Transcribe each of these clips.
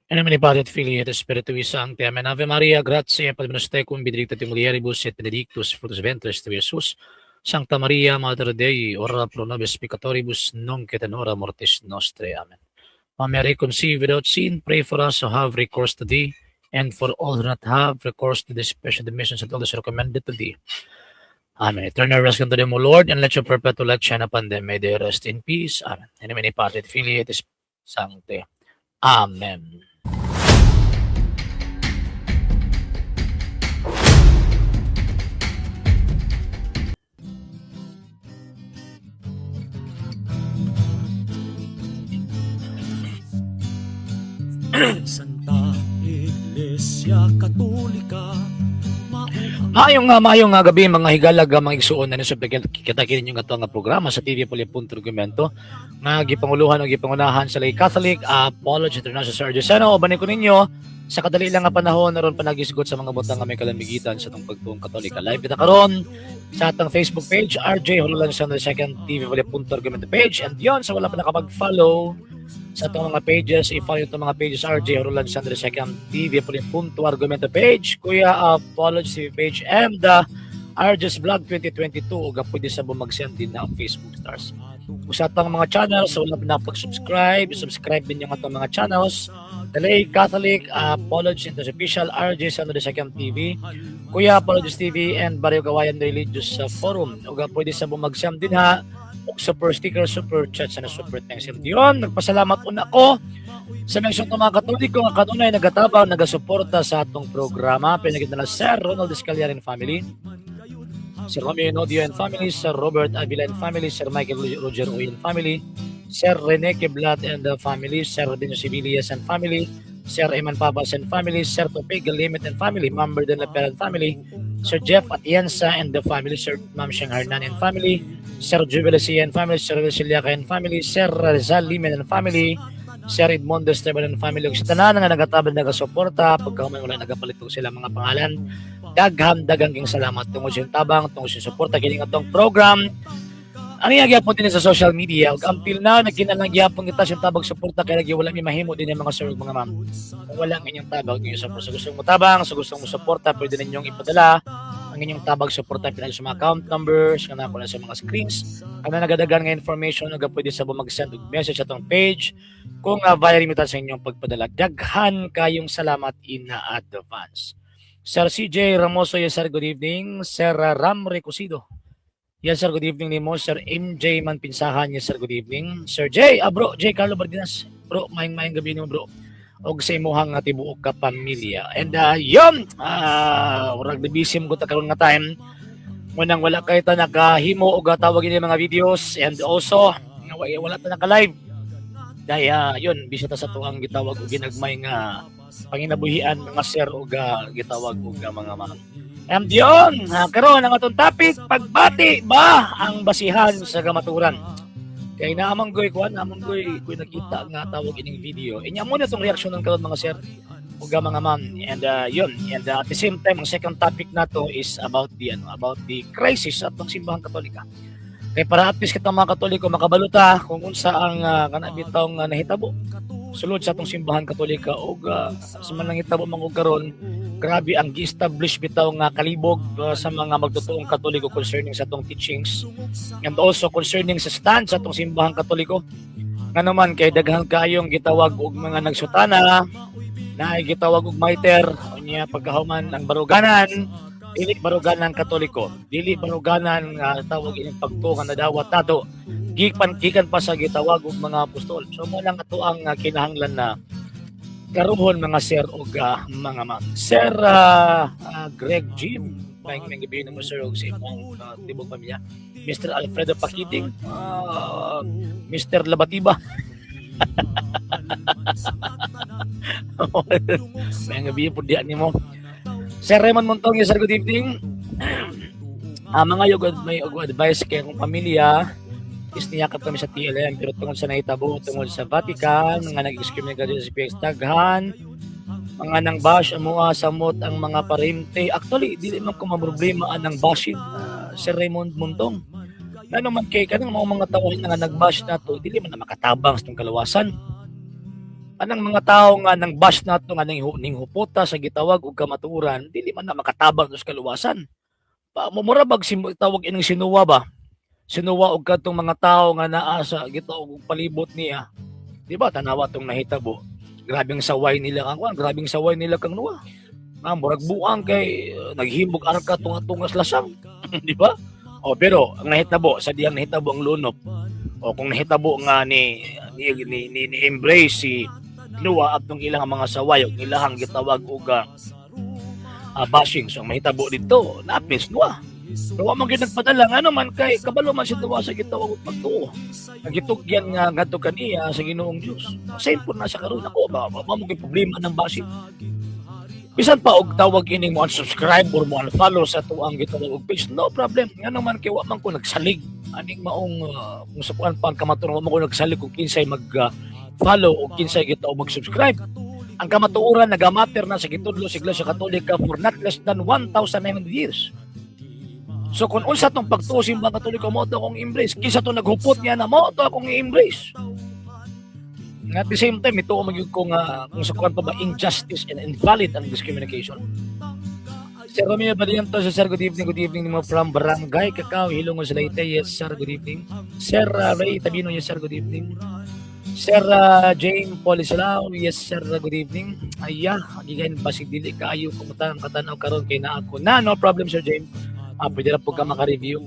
In nomine Patri et Filii et Spiritui Sancti. Amen. Ave Maria, gratia Patris tecum, benedicta tu mulieribus et benedictus fructus ventris tui, Iesus. Sancta Maria, Mater Dei, ora pro nobis peccatoribus, nunc et in hora mortis nostrae. Amen. O Mary, conceived without sin, pray for us who have recourse to thee, and for all who do not have recourse to thee, especially the missions and all those recommended to thee. Amen. Eternal rest unto them, O Lord, and let your perpetual light shine upon them. May they rest in peace. Amen. In nomine Patri et Filii et Spiritus Sancti. Amen. Santa Iglesia Katolika, Mayong gabi mga higalag mga igsuon na sa kita kinin yung ato nga programa sa TV Puli.Argumento nga gipanguluhan o gipangunahan sa lay Catholic Apology International Sir Diocesano. Banin ko ninyo sa kadali lang nga panahon naron panagisgot sa mga butang nga may kalamigitan sa itong pagtuong Katolika. Live kita karon sa atong Facebook page RJ Hululan sa second TV Puli.Argumento page, and yon sa wala pa nakapag-follow sa itong mga pages, i-follow itong mga pages RJ Hululan Sandra Second TV Puli.Argumento page, Kuya Apology page, and RJ's Vlog 2022 o pwede sa bumagsend din na Facebook stars. Sa itong mga channels, so wala na pag-subscribe, subscribe din yung itong mga channels. Dalay Catholic Apology Official, RJ Sandra Second TV, Kuya Apologies TV, and Barrio Kawayan Religious Forum. O pwede sa bumagsend din ha, super sticker, super chat, sana super thanks. Yun, nagpasalamat una ko sa mga Katoliko nga kanunay nagatabang, nagasuporta sa atong programa. Pinagita na Sir Ronald Escaliar and family, Sir Romeo Enodio and family, Sir Robert Avila and family, Sir Michael Roger Uy and family, Sir Rene Keblat and the family, Sir Rodino Sibilias and family, Sir Eman Pabas and family, Sir Topig Limit and family, Ma'am Berden Lepel and family, Sir Jeff Atienza and the family, Sir Ma'am Sheng Hernan and family, Sir Jubilacia and family, Sir Vesiliaca and family, Sir Rizal Limen and family, Sir Edmondo Esteban and family. Sa tanan nga nagatabang nagasuporta, pagka wala nagapalit sila mga pangalan, daghang king salamat tungod sa tabang, tungod sa suporta kini atong program. Ano yung gyapon din sa social media, ug until now nagkinalang gyapon kita sa tabang suporta kay lagi wala mi mahimo din ang mga sir mga ma'am. Kung wala ang inyong tabang niyo sa gusto mo tabang, sa gusto mo suporta, pwede ninyong ipadala ang inyong tabang suporta pinag sa mga account numbers kana ko na sa mga screens. Kana nagadagan nga information ug pwede sa mag-send og message atong page kung via remittance sa inyong pagpadala. Daghan kayong salamat in advance. Sir CJ Ramoso, yes sir, good evening. Sir Ram Recosido, yes sir, good evening nimo. Sir MJ Manpinsahan, yes sir, good evening. Sir J, bro, J Carlo Bardinas, bro, maing gabi nimo bro. Og sa imuhang tibuok ka pamilya. And yun, urag dibisim ko ta karon nga time. Munang wala kay ta nakahimo og tawag ini mga videos, and also wala ta naka-live. Daya yun, bisa ta sa tuang gitawag og ginagmay nga panginabuhian mga sir og gitawag og mga mga. And yun, karon ang atong topic, pagbati ba ang basihan sa kamaturan? Kaya naamang goy kuan, nakita nga tawag ining video. Inya mo na tong reaksyon ng karon mga sir ug mga ma'am. And yun, and at the same time ang second topic nato is about the crisis sa atong simbahang Katolika. Kay para at least kita mga Katoliko makabaluta kung unsa ang kanabitaw nga nahitabo sulod sa atong simbahan Katolika ug sa man nangitabo man karon, grabe ang gi-establish bitaw nga kalibog sa mga magtutuong Katoliko concerning sa atong teachings, and also concerning sa stand sa atong simbahan Katoliko. Nga naman kay daghang kayong gitawag og mga nagsutana na gitawag og maiter unya pagkahuman ang baruganan, dili baruganan Katoliko, dili baruganan nga tawag ining pagtuong na dawat nato, gikan pa sa gitawag og mga apostol. So mo lang ato ang kinahanglan na karuhon mga sir og mga ma'am. Sir Greg Jim, may gabi mo sir og sa imong tibok pamilya. Mr. Alfredo Pakiting, Mr. Labatiba. May gabi po diyan nimo. Sir Raymond Montong, sir, good evening. Mga yugod may advice kay akong pamilya is niyakap kami sa TLM pero tungod sa nahitabo tungod sa Vatican nga nag-excommunicate sa PX daghan mga nang bash amuha samot ang mga parente. Actually dili man ko maproblema anang bashing Sir Raymond Montong. Ano man kay kanang mga tao nga nag-bash nato dili man na makatabang sa kalawasan. Anang mga tao nga nang bash nato nga ning huputa sa gitawag og kamatuoran dili man na makatabang sa kaluwasan. Mumurabag tawag ining sinuwa ba? Sinuwa og kadtong mga tao nga naa sa gitawag og palibot niya. Di ba tanawa tong nahitabo? Grabing saway nila kang kuan, grabing saway nila kang nuwa. Murag buang kay naghimog arka tunga-tungas lasang, di ba? O pero ang nahitabo sa diyang nahitabo ang lunop. O kung nahitabo nga ni embrace si Nuwa atong ilang mga saway ug ilahang gitawag og bashing, so ang mahitabo dito napis Nuwa. Pero wa man gyud nagpadala nga naman kay kabalo man si Nuwa sa gitawag og pagtuo. Nagitugyan nga ngadto kaniya sa Ginoong Dios. Same po na sa karon ako ba mo gyud problema ng bashing. Bisan pa og tawag ining mo unsubscribe or mo unfollow sa tuang gitawag og page, no problem. Nga naman kay wa man ko nagsalig aning maong kung sa kuan pa kamatuoran mo ko nagsalig kung kinsay mag follow o kinsay gitawag mag-subscribe. Ang kamatuoran nagamater na sa gitudlo sa Iglesia Katolika for not less than 1,900 years. So kung unsa tong pagtuo sa imbang Katoliko mo to akong embrace, kinsa to naghupot niya na mo to akong embrace. At the same time, ito magyud ko nga kung sa kuan pa ba injustice and invalid ang discrimination. Sir Romeo Badianto, sir, good evening mo from Barangay Cacao, Hilongos, Leyte. Yes, sir, good evening. Sir Ray Tabino, yes, sir, good evening. Sir Jane Polisalao, yes, sir, good evening. Aya, gigain basig dili kaayo kumutan ang katanaw karon kay na ako. Na, no problem, Sir Jane. Pwede na po ka maka-review.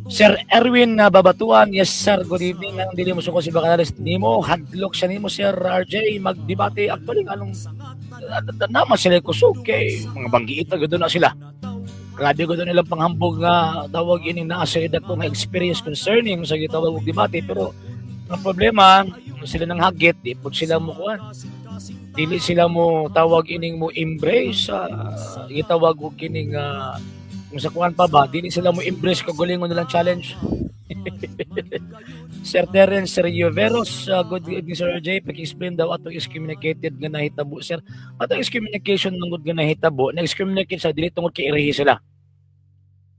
Sir Erwin Babatuan, yes sir, good evening. Nang dili mo suko si Bacalaris nimo, hadlok siya nimo Sir RJ magdebate actually anong naman sila kusog kay mga banggiita gud na sila. Grabe gud nila panghambog nga tawag ini na sa edad ko nga experience concerning sa gitawag og debate pero ang problema sila nang hagit di pud sila mo kuan. Dili sila mo tawag ining mo embrace gitawag og kining kung sa kuhan pa ba, dili sila mo embrace kagalingon nilang challenge. Sir Terence Sergioveros, good evening Sir RJ, pag-explain daw atong excommunicated nga nahitabo sir. Atong excommunication ng good nga nahitabo, na-excommunicate sa dili tungod kay irehi sila.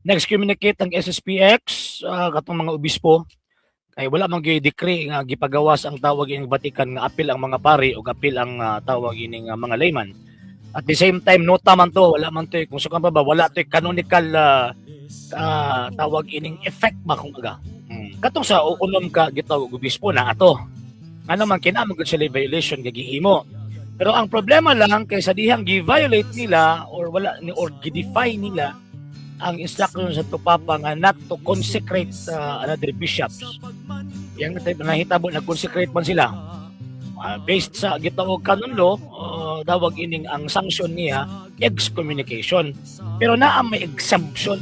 Na-excommunicate ang SSPX, katong mga obispo, ay wala man gyud decree nga gipagawas ang tawag ining Vatican nga apil ang mga pari o apil ang tawag ining mga layman. At the same time, nota man to, wala man to, kung sukan pa ba, wala to canonical tawag ining effect ba kung aga. Katong sa unom ka gitawag obispo na ato. Ano man kinamagod sila violation nga gihimo. Pero ang problema lang kay sa dihang gi-violate nila or wala ni or gi-defy nila ang instruction sa Papa nga not to consecrate another bishops. Yang nahitabo na consecrate man sila. Based sa gitawag canon law, dawag ining ang sanction niya excommunication. Pero naa may exemption.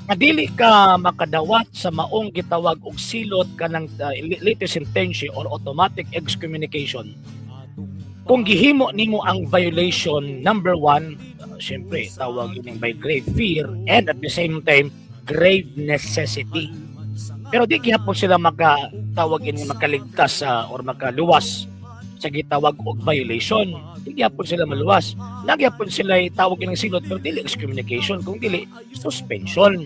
Nga dili ka makadawat sa maong gitawag og silot kanang latest sentence or automatic excommunication. Kung gihimo nimo ang violation number 1, syempre tawag ining by grave fear and at the same time grave necessity. Pero di gihapon sila makatawag ining makaligtas or makaluwas sa gitawag og violation. Di gihapon sila maluwas. Nagyapon sila tawag ining silot pero dili excommunication kung dili suspension.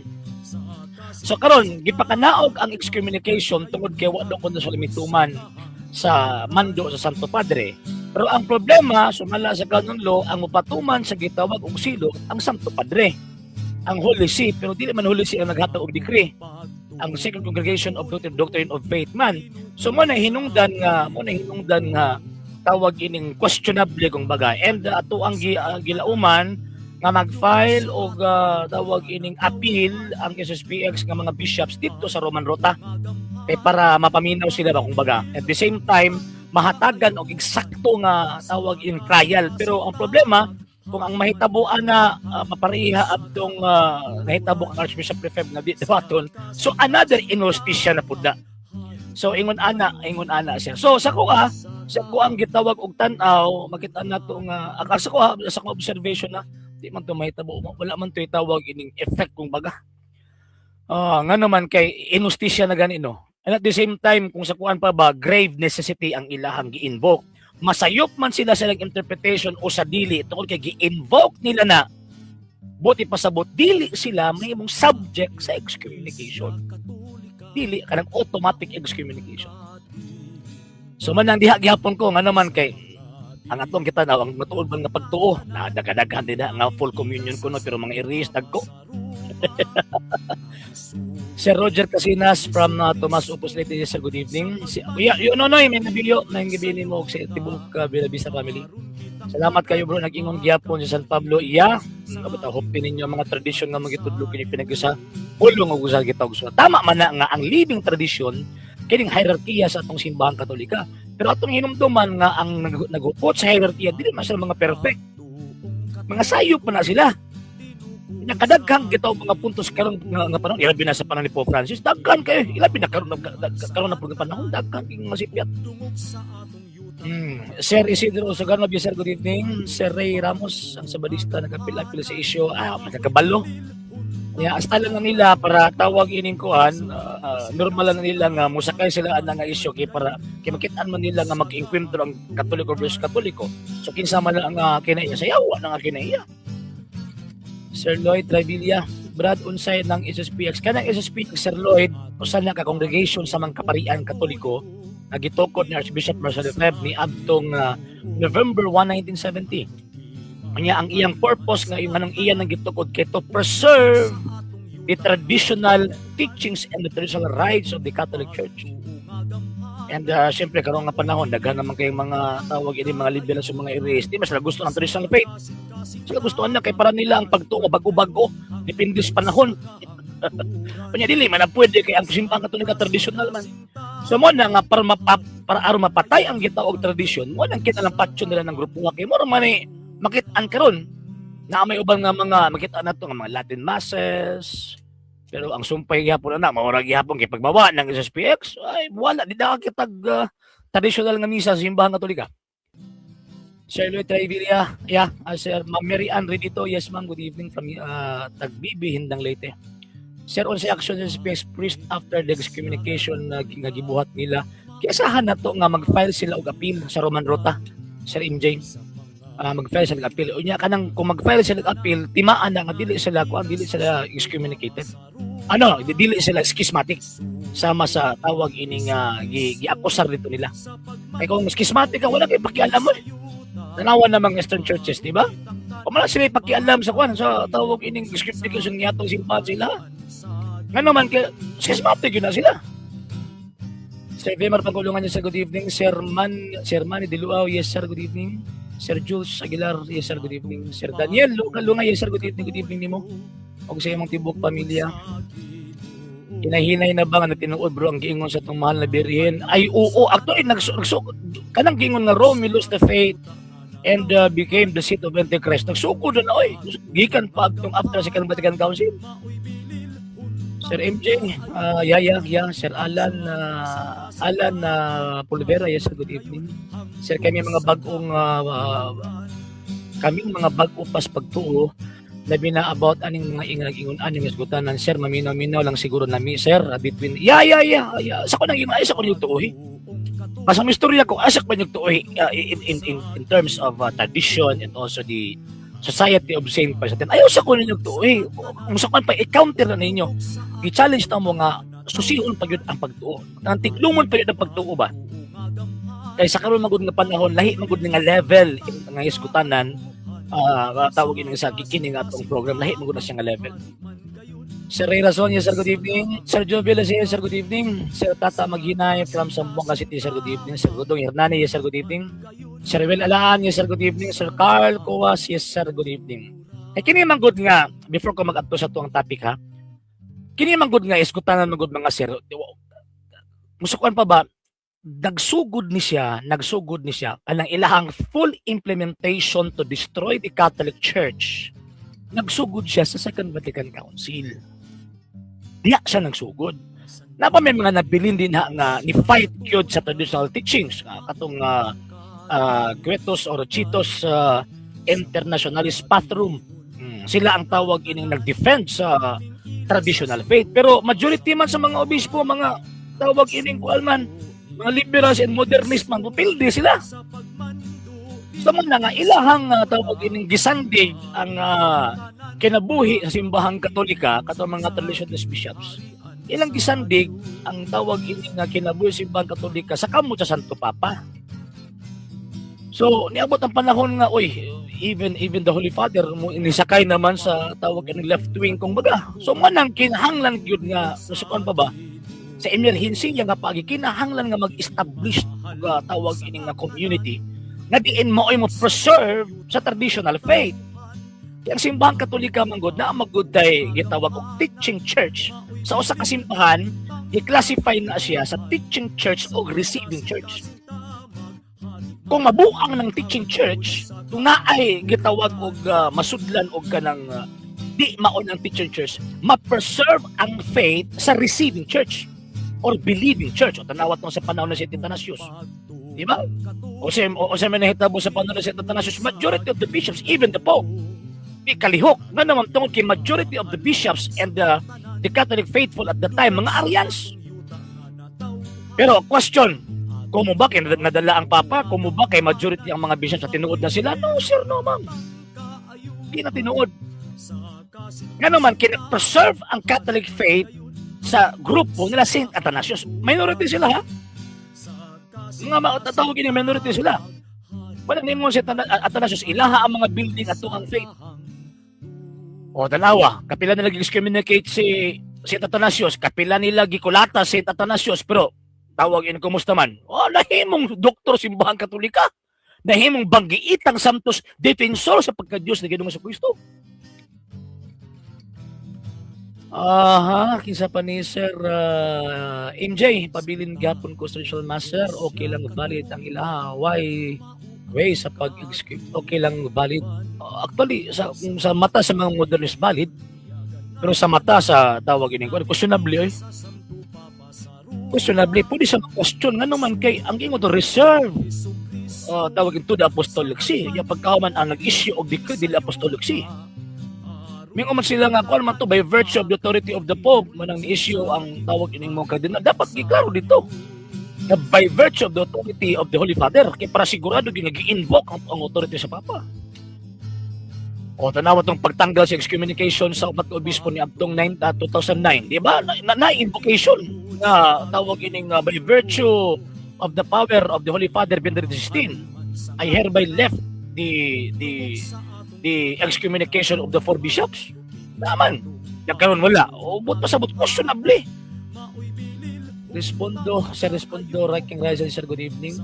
So karon gipakanaog ang excommunication tungod kay wa do kuno sa limituman sa mando sa Santo Padre. Pero ang problema sumala sa canon law ang mupatuman sa gitawag og silot ang Santo Padre. Ang Holy See pero dili man Holy See ang naghatag og decree. Ang Second Congregation of Doctrine of Faith man. So mo na hinungdan nga tawag ining questionable kung baga. And ato ang gilauman nga mag-file og tawag ining appeal ang SSPX nga mga bishops dito sa Roman Rota para mapaminaw sila ba kung baga. At the same time mahatagan og eksakto nga tawag in trial. Pero ang problema kung ang mahitabuan na mapariha abdong nahitabo ang Archbishop Lefebvre nga debaton, so another injustice na pud na. So ingon ana siya. So sa ko ang gitawag og tan-aw makita nato nga sa ko observation na di man to mahitabo, wala man to itawag ining effect kung baga. Nga naman kay injustice na gani no. And at the same time kung sa kuan pa ba grave necessity ang ilahang gi-invoke. Masayop man sila sa interpretation o sa dili tungkol kay gi-invoke nila na buti pasabot dili sila may mong subject sa excommunication. Dili kanang automatic excommunication. So man ang diha gihapon ko nga naman kay ang atong kita daw ang matuod man nga pagtuo na dagadaghan din na nga full communion kuno pero mga iris dagko. Sir Roger Casinas from Tomas Opus Leyte, sir, good evening. Yun noy, may nabilyo na yung gibini mo sa Tibok Villavista family. Salamat kayo bro, nag-ingon gyapon sa San Pablo. Kabata hopin ninyo ang mga tradisyon nga magitudlo kini pinag-usa. Ulong og usa kita gusto. Tama man na nga ang living tradition kining hierarkiya sa atong simbahan Katolika. Pero atong hinumduman nga ang nagupot sa hierarkiya dili man sila mga perfect. Mga sayop pa na sila. Nakadaghang kita mga puntos karon nga panahon ilabi na sa panahon ni Pope Francis daghan kayo ilabi na karon na panahon daghan king masipyat. Sir Isidro Sagano, sir, good evening. Sir Ray Ramos ang sabadista nagapil-apil sa isyu magkakabalo. Hasta lang na nila para tawag ining kuan normal lang nila nga musakay sila ana nga isyu kay para kay makitaan man nila nga mag-enkwentro ang Katoliko versus Katoliko. So kinsa man lang ang kinaiya sayawa na nga kinaiya. Sir Lloyd Trevilla, Brad unsay ng SSPX. Kanang SSPX, Sir Lloyd, usa na ka congregation sa mga kaparian Katoliko na gitukod ni Archbishop Marcelo Feb ni adtong November 1, 1970. Kanya ang iyang purpose nga yung anong iyan nang gitukod kay to preserve the traditional teachings and the traditional rites of the Catholic Church. And siyempre karon nga panahon daghan naman kay mga tawag ini mga liberal sa mga iris di mas gusto ng traditional faith. Sila gustuhan na kay para nila ang pagtuo bago-bago depende sa panahon. Kanya dili man pwede kay ang simbahan Katolika traditional man. So mo na nga para aron mapatay ang gitaog tradisyon mo nang kita lang patyon nila ng grupo nga kay mo man makit-an karon na may ubang nga mga makita nato nga mga Latin masses. Pero ang sumpay gihapon na maura gihapon kay pagbawa ng SSPX ay wala di daw kitag traditional nga misa sa simbahan Katolika. Sir Lloyd Trevilla, Sir Ma'am Mary Ann Redito, yes ma'am, good evening from Tagbibi, Hindang Leyte. Sir, unsay action sa SSPX priest after the excommunication na gibuhat nila? Kiasahan na to nga mag-file sila og appeal sa Roman Rota, Sir MJ. Mag-file sila ng appeal. Unya kanang kung mag-file sila ng appeal, timaan na nga dili sila excommunicated. Dili sila schismatic. Sama sa tawag ining gi-akusar dito nila. Kay kung schismatic ka wala kay pakialam mo. Tanawan namang Eastern churches, di ba? Kung wala sila pakialam sa kwan sa tawag ining excommunication niya tong simbahan sila. Nga naman kay schismatic yun na sila. Sir Vemar Pagulungan niya, sir, good evening. Sir Manny Diluaw, yes sir, good evening. Sir Jules Aguilar, yes sir, good evening. Sir Daniel Lunga, yes sir, good evening nimo. Og sa imong tibok pamilya. Hinahinay na ba nga tinuod bro ang giingon sa tong mahal na birhen? Ay oo, actually kanang giingon nga Rome lost the faith and became the seat of Antichrist. Nagsukod na oy. Gikan pa atong after sa Vatican Council. Sir MJ, Sir Alan Pulvera, yes sir, good evening. Sir, kami mga bagong pas pagtuo labi na about aning mga ingon aning isgutanan. Sir, maminaw lang siguro nami sir between sa ko nang sa ko yung tuohi. Pasang istorya ko asak ba yung tuohi in terms of tradition and also the Society of Saint Pius X. Ayaw sa ko ninyo tuohi. Kung sa kan pa i-counter na ninyo. I-challenge na mo nga susihon pa yun ang pagtuo. Ang tiglumon pa yun ang pagtuo ba? Kaya sa karon magud nga panahon lahi magud nga level nga iskutanan tawag ini sa kikining atong program lahi magud na siya nga level. Sir Ray Razon, yes sir, good evening. Sir Joe Villas, yes sir, good evening. Sir Tata Maghinay from Zamboanga City, sir, good evening. Sir Godong Hernani, yes sir, good evening. Sir Will Alaan, yes sir, good evening. Sir Carl Coas, yes sir, good evening. Kini man good nga before ko mag-adto sa tuang topic ha. Kini man good nga iskutanan magud mga sir. Musukan pa ba nagsugod ni siya anang ilahang full implementation to destroy the Catholic Church. Nagsugod siya sa Second Vatican Council. Diya siya nagsugod. Napa may mga nabilin din nga ni fight gyud sa traditional teachings katong Quietos or Chitos Internationalist Pathroom. Sila ang tawag ining nag-defend sa traditional faith. Pero majority man sa mga obispo, mga tawag ining kualman, mga liberals and modernists man, pupildi sila. So man nga ilahang tawag ining gisandig ang kinabuhi sa simbahang Katolika katong mga traditionalist bishops. ilang gisandig ang tawag ini nga kinabuhi simbang Katolika sa kamot sa Santo Papa. So niabot ang panahon nga even the Holy Father mo inisakay naman sa tawag ni left wing kung baga. So manang kinahanglan gyud nga nasukan pa ba sa emerhency nga pagi kinahanglan nga mag-establish nga tawag ini nga community nga diin mo preserve sa traditional faith. Kaya ang simbahang Katolika manggod na magud tay gitawag og teaching church. Sa usa ka simbahan, i-classify na siya sa teaching church o receiving church. Kung mabuang ng teaching church, kung naay gitawag og masudlan og kanang di maon ang teaching church, ma-preserve ang faith sa receiving church or believing church. O tanawat mo sa panahon na si Athanasius. Di ba? O sa manahitabo sa panahon na si Athanasius, majority of the bishops, even the Pope, di kalihok na naman tungkol kay majority of the bishops and the Catholic faithful at the time, mga Arians. Pero question, kumo ba kay nadala ang Papa? Kumo ba kay majority ang mga bishops na tinuod na sila? No, sir, no, ma'am. Hindi na tinuod. Nga naman, kina-preserve ang Catholic faith sa grupo nila St. Athanasius. Minority sila, ha? Mga tatawagin yung minority sila. Wala na yung St. Athanasius, ilaha ang mga building at ang faith. O, dalawa, kapila nila gi-communicate si St. Athanasius, kapila nila gikulata si St. Athanasius, pero tawag in kumusta man. Oh, nahimong doktor simbahang Katolika. Nahimong banggiitang santos defensor sa pagka-Diyos na Ginoong Jesucristo. Kinsa pa ni Sir MJ, pabilin gapon ko Constitutional Master, okay lang valid ang ilaha. Why way sa okay lang valid. Actually, sa mata sa mga modernist valid, pero sa mata sa tawag ini questionable questionably, pwede sa question nga naman kay ang ingo to reserve tawagin to the apostolic see. Yung pagkahuman ang nag-issue of decree dili apostolic see. Mingo man sila nga kung man to by virtue of the authority of the Pope manang ni-issue ang tawag ining mga kardinal. Dapat giklaro dito na by virtue of the authority of the Holy Father kay para sigurado gi-invoke ang authority sa Papa. O tanawa tong pagtanggal sa excommunication sa upat ka obispo ni Abtong 2009, di ba? Na-invocation na tawag ining by virtue of the power of the Holy Father Benedict XVI, I hereby left the excommunication of the 4 bishops. Naman, nagkaroon wala. O but pasabot questionably. Respondo, Ranking Rising, sir, good evening.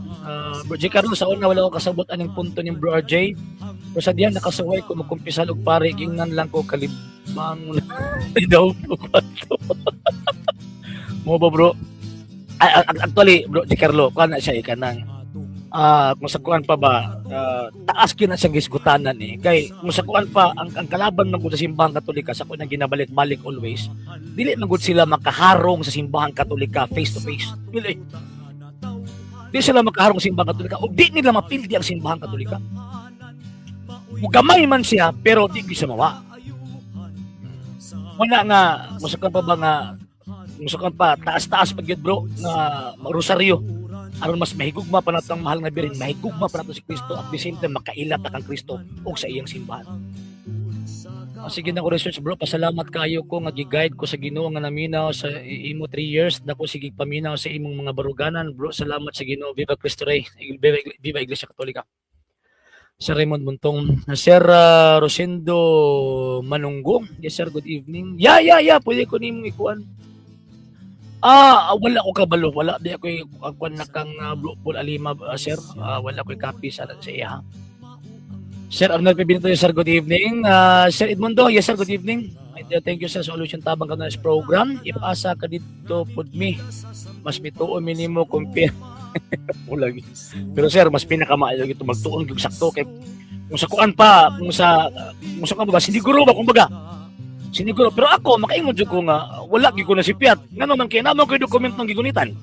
Bro J. Carlos, sa una wala ko kasabot anong punto ni Bro RJ. Pero sa diyan nakasaway ko magkumpisal og pare, gingnan lang ko kalibang daw po kwato. Mo ba bro? Actually, Bro J. Carlo, kana siya ikanang kung sa kuan pa ba taas kina sa gisgutanan kay kung sa kuan pa ang kalaban ng sa simbahang Katolika sa kuan ginabalik-balik always dili man gud sila makaharong sa simbahang Katolika face to face dili sila makaharong sa simbahang Katolika o di nila mapildi ang simbahang Katolika gamay man siya pero di siya mawa wala nga musukan pa ba nga musukan pa taas-taas pagyud bro nga rosaryo aron mas mahigugma pa nato ang mahal nga birin, mahigugma pa nato si Kristo at the same time makailat na kang Kristo o sa iyang simbahan. Sige na ko research bro, pasalamat kayo ko nga gi-guide ko sa Ginoo nga naminaw sa imo 3 years dako sige paminaw sa imong mga baruganan bro. Salamat sa Ginoo. Viva Cristo Rey. Viva Iglesia Katolika. Sir Raymond Muntong, Sir Rosendo Manunggong. Yes sir, good evening. Yeah, pwede ko nimong ikuan. Wala ko kabalo, wala di ako kuan na kang Paul Alima sir. Wala ko copy sa iya. Sir Arnold Pibinto, sir, good evening. Sir Edmundo, yes sir, good evening. Thank you sa solution tabang ka na sa program. If asa ka dito pud mi, mas mituon minimo compare. Lagi. Pero sir, mas pinakamaayo ito magtuon gyud sakto kay kung sa kuan pa, kung sa kan ba siniguro ba kumbaga. Siniguro, pero ako makaingon jud ko nga wala gyud ko na sipiat. Ngano man kay namo koy dokumento ng gigunitan.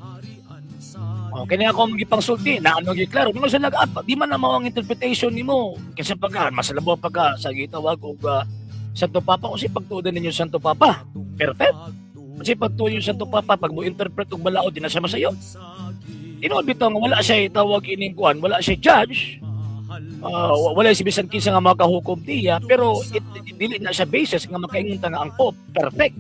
Kaya ako magipangsulti na ano gyud klaro mo sa nag-up di man na mao ang interpretation nimo kasi pagka mas labaw pagka sa gitawag og Santo Papa kasi pagtuodan ninyo Santo Papa. Perfect. Kasi pagtuon yung Santo Papa pag mo interpret og balaod di na siya masayo. Tinuod bitaw nga wala siya tawag ining kuan, wala siya judge. Wala si bisan kinsa nga makahukom diya pero dili na siya basis nga makaingon ta nga ang Pope perfect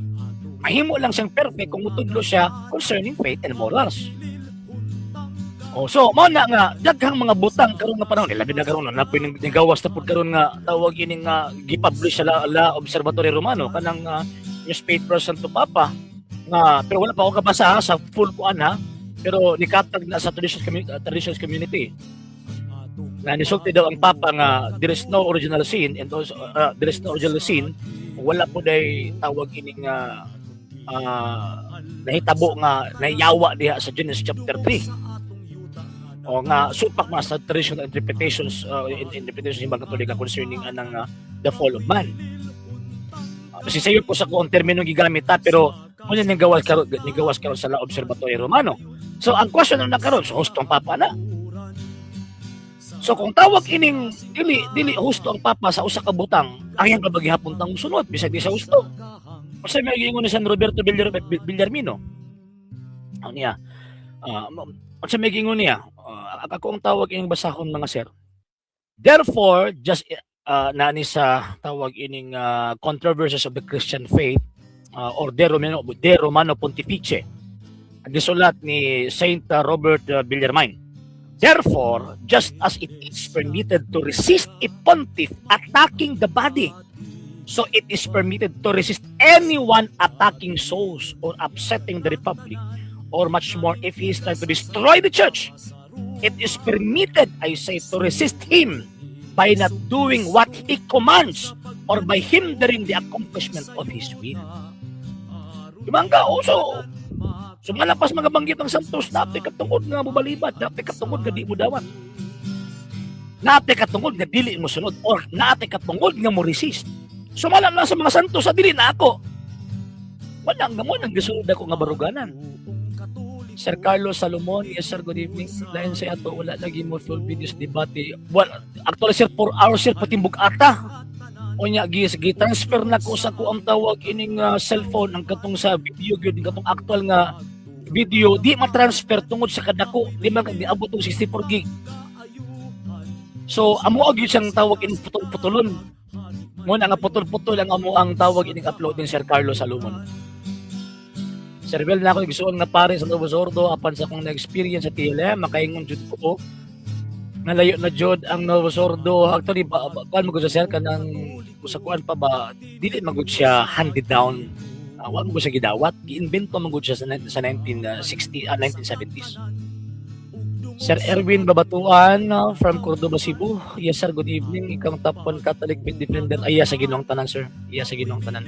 Mahimo lang siyang perfect kung mutudlo siya concerning faith and morals. Oh, so mao na nga daghang mga butang karon nga panahon labi na karon na pinigawas na pud karon nga tawag ini nga gipublish sa La Observatorio Romano kanang newspaper Santo Papa nga pero wala pa ako kabasa sa full kuan ha pero nikatag na sa traditions community na nisulti daw ang Papa nga there is no original sin and also there is no original sin wala po day tawag ini nga nahitabo nga nayawa diha sa Genesis chapter 3 o nga supak mga sa traditional interpretations interpretations ng mga Katolika concerning anang the fall of man. Kasi sayo po sa kung termino gigamit pero muna ning gawas karon sa La Observatorio Romano. So ang question na karon so host ang Papa na. So kung tawag ining dili host ang Papa sa usa ka butang ang yang kabagihapon tang sunod bisag di sa husto. Kasi may giingon ni San Roberto Villarmino. Ano niya? Sa may giingon niya ako ang tawag ining basahon mga sir. Therefore, just nani sa tawag ining controversies of the Christian faith or De Romano Pontifice. Gisulat ni Saint Robert Bellarmine. Therefore, just as it is permitted to resist a pontiff attacking the body, so it is permitted to resist anyone attacking souls or upsetting the republic, or much more if he is trying to destroy the church. It is permitted, I say, to resist him by not doing what he commands or by hindering the accomplishment of his will. Dimangga, so malapas mga banggit ng santos, napi katungod nga mubalibat, napi katungod nga di mo dawat. Napi katungod nga dili mo sunod, or napi katungod nga mo resist. Sumala na sa mga santos, sa dili na ako. Wala nga mo, nang gisunod ako nga baruganan. Sir Carlos Salomon, yes sir, good evening. Lain sa ato, wala lagi mo full videos debate. Well, actually sir, 4 hours sir, patimbog ata. O niya, gi-transfer na ko sa ko ang tawag ining cellphone, ang katong sa video, yung katong actual nga video, di ma-transfer tungod sa kadako, di abot ng 64 gig. So, amo agi siyang tawag ining putol-putulon. Muna nga putol-putol ang amo ang tawag ining upload ni Sir Carlos Salomon. Sir Bel na ako nagsuon nga pare sa Nuevo Sordo apan sa akong na-experience sa TLM makaingon jud ko nalayo na jud ang Nuevo Sordo actually kuan mo gud sa sir kanang usakuan pa ba dili magud siya handed down wa mo siya gidawat giinbento man gud siya sa 1970s. Sir Erwin Babatuan from Cordoba, Cebu. Yes sir, good evening. Ikang top 1 Catholic faith defender. Ay, sa Ginoong tanan sir. Iya sa Ginoong tanan.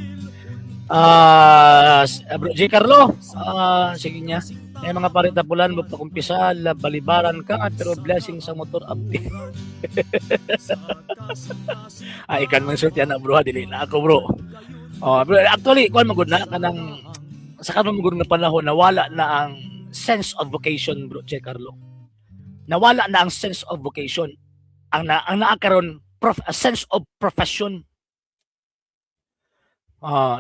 Bro J. Carlo, sige niya. May mga paritapulan mo pa kumpisa, balibaran ka, pero blessing sa motor update. Ikan man suit yan na bro, dili na ako bro. Bro, actually, kuan magud na kanang sa kanang magud nga panahon nawala na ang sense of vocation bro J. Carlo. Nawala na ang sense of vocation. Ang naakaron a sense of profession.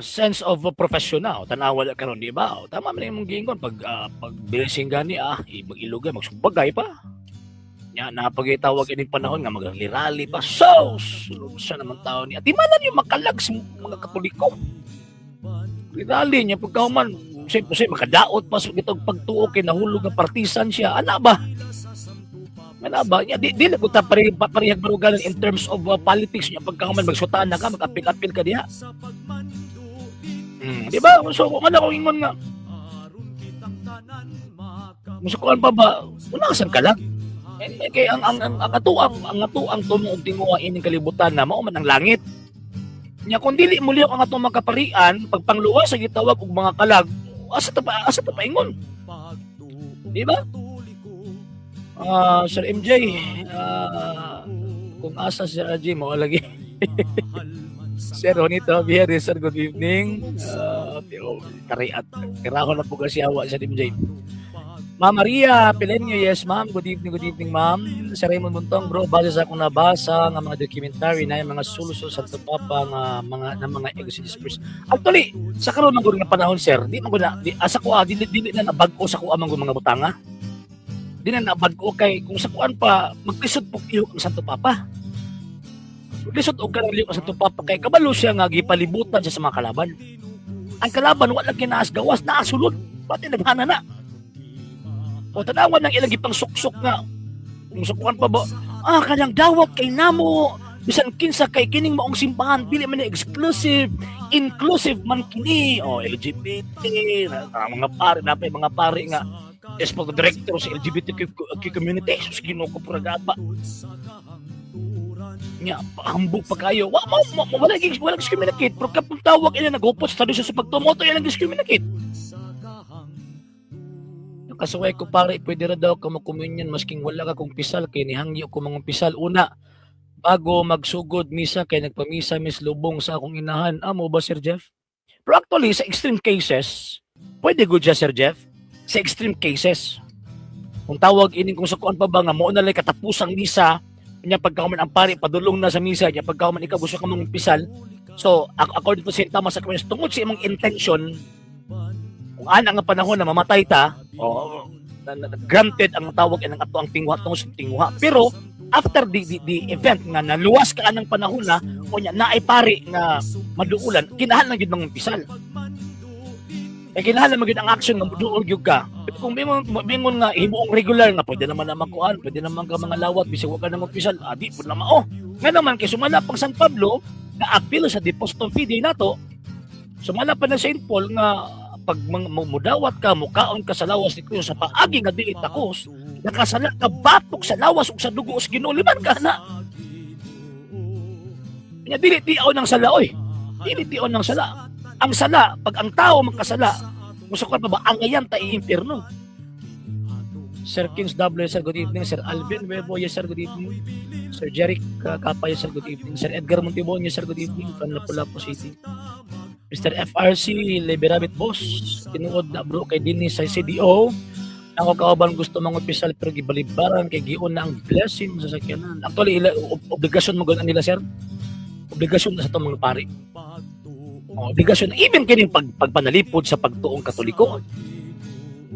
Sense of professional tanawa na karon di ba tama man imong gingon pag blessing gani mag-ilugay magsumbagay pa nya napagitawag ining panahon nga magrally pa so sa naman tao ni atimanan yung makalag sa mga Katoliko rally niya pagkauman siyempre makadaot pa sa gitog pagtuo kay nahulog nga partisan siya ana ba di ko ta parehag barugalan in terms of politics niya pagkauman magsutaan na ka mag-apil-apil ka diha. Di ba? So kung ano kung ingon nga musukuan pa ba unasan ka lang kay ang atuang tumuog tinguha ining kalibutan na mao man ang langit nya kung dili mo liok ang atong makaparian pagpangluwas sa gitawag og mga kalag asa ta pa ingon di ba? Sir MJ, kung asa Sir RJ mo lagi. Sir Ronito Bieres, sir, good evening. Tariat, kiraho na po kasi awa Sir MJ. Ma'am Maria Pilenio, yes ma'am, good evening ma'am. Sir Raymond Buntong, bro, base sa akong nabasa ng mga documentary na yung mga suluso sa Papa ng mga exorcists. Actually, sa karon ng nga panahon sir, di man guna asa ko dili na nabag-o sa ko amang mga butanga. Di na nabag-o kay kung sa kuan pa maglisod po iyo ang Santo Papa. Maglisod og kanang liyo ang Santo Papa kay kabalo siya nga gipalibutan siya sa mga kalaban. Ang kalaban, wala kinaas gawas, naasulod. Pati naghana na. O tanawan ng ilang ipang suksok nga. Kung sukuan pa ba, kanang dawat kay namo, bisan kinsa kay kining maong simbahan, dili man ni exclusive, inclusive man kini. O LGBT, mga pari, napay mga pari nga, espag director sa LGBTQ community, sus Ginoo ko pragaba. Nya hambog pa kayo. Wala discriminate. Pero kapag tawag ila nagupot sa tradisyon sa pagtumoto, ilang discriminate. Yung kasuway ko pare, pwede ra daw ka mag-communion masking wala ka kung pisal, kay nihangyo ko mga pisal. Una, bago magsugod misa, kay nagpamisa mis lubong sa akong inahan. Amo ba, Sir Jeff? Pero actually, sa extreme cases, pwede good siya, Sir Jeff. Sa extreme cases, kung tawag ining kung sakuan pa ba nga, mo na lang katapusang misa, niya pagkauman ang pari padulong na sa misa niya pagkauman ikaw gusto ka mong pisal, so according to St. Thomas Aquinas, tungod sa imong intention kung ana nga panahon na mamatay ta, granted ang tawag ng ato ang tingwa tungod sa tingwa, pero after the event nga naluwas ka anang panahon na o nya naay pari nga maduulan, kinahanglan gyud mong pisal. Kinahanglan magyud ang action nga muduol gyud ka. Kung bingon nga himuong regular nga pwede naman na makuan, pwede naman ka mga lawat bisag wa ka na magpisal, di pud na mao. Nga naman kay sumala pang San Pablo nga apil sa depositum fidei nato, sumala pa na St. Paul nga pag mudawat ka, mukaon ka sa lawas ni Kristo sa paagi nga dili takos, nakasala ka batok sa lawas ug sa dugo sa Ginoo, liman ka na. Nya dili tiaw ng sala oy. Dili tiaw ng sala. Ang sala, pag ang tao magkasala, gusto ko pa ba, ang ngayon tayo impyerno. Sir Kings W, sir, good evening. Sir Alvin Webo, yes, sir, good evening. Sir Jeric Kapay, sir, good evening. Sir Edgar Montibon, yes, sir, good evening. From Lapu-Lapu City. Mr. FRC, Liberabit Boss, tinuod na bro kay Dennis sa CDO. Ako kauban gusto mong opisal pero gibalibaran kay giun na ang blessing sa sakyanan. Actually, obligasyon mo ganun nila, sir. Obligasyon na sa itong mga pari. Obligasyon, even kining pagpanalipod sa pagtuong Katoliko,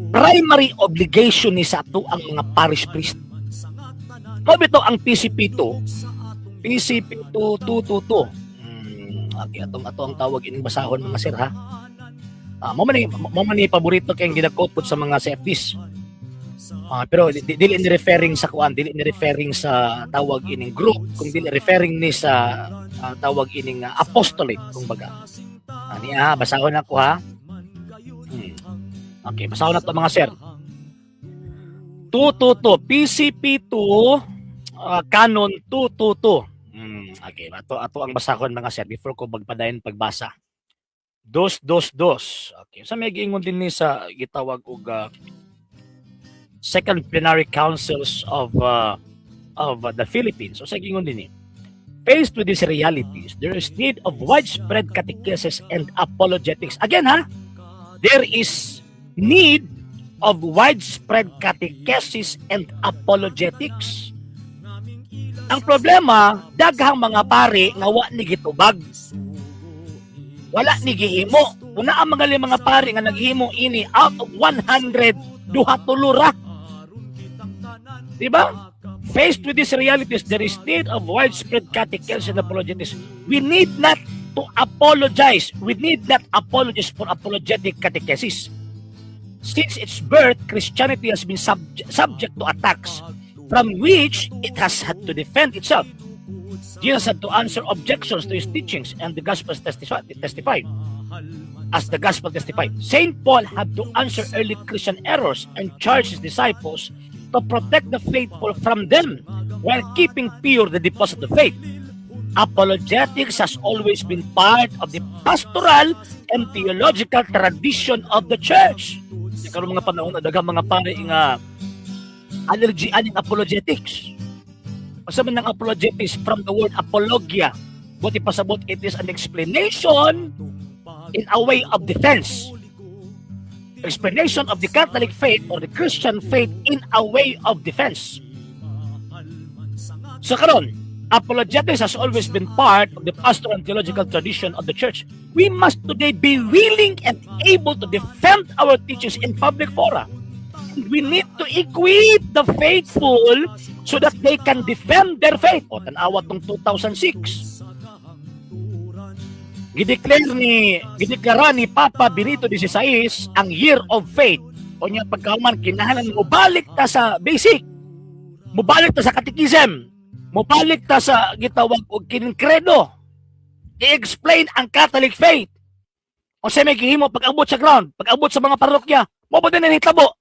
primary obligation ni sa ato ang mga parish priest. Mabito ang PCP2 222. Okay, ato ang tawag ining basahon mga sir ha. Mo man ni paborito kay gina-quote sa mga CFDs. Pero dili ni referring sa kuan, dili ni referring sa tawag ining group, kung dili referring ni sa tawag ining apostolate kumbaga. Niya, basahon ako ha. Okay, basahon na to mga sir. 222 PCP2 Canon 222. Okay, ato ang basahon mga sir before ko magpadayon pagbasa. 222. Okay, sa may giingon din ni sa gitawag og Second Plenary Councils of the Philippines. So sa giingon din ni, faced with these realities, there is need of widespread catechesis and apologetics. Again, there is need of widespread catechesis and apologetics. Ang problema, daghang mga pari nga wa ni gitubag. Wala ni gihimo. Una ang mga pari nga naghimo ini out of 100, duha tulura. Diba? Faced with these realities, there is need of widespread catechesis and apologetics. We need not to apologize. We need not apologize for apologetic catechesis. Since its birth, Christianity has been subject to attacks from which it has had to defend itself. Jesus had to answer objections to his teachings, and the Gospels testified. As the Gospel testified, St. Paul had to answer early Christian errors and charge his disciples to protect the faithful from them while keeping pure the deposit of faith. Apologetics has always been part of the pastoral and theological tradition of the church. Karon mga panahon na daghang mga pare nga allergy aning apologetics. Pasaman ng apologetics from the word apologia. Buti pasabot, it is an explanation in a way of defense. Explanation of the Catholic faith or the Christian faith in a way of defense. So karon, apologetics has always been part of the pastoral and theological tradition of the church. We must today be willing and able to defend our teachings in public fora. We need to equip the faithful so that they can defend their faith. O tanawa tong 2006. gideklara ni Papa Benito XVI ang Year of Faith. O niya pagkauman kinahanglan mo balik ta sa basic. Mubalik ta sa catechism. Mubalik ta sa gitawag og kining credo. I-explain ang Catholic faith. O sa may gihimo pag-abot sa ground, pag-abot sa mga parokya, mo ba din hitabo?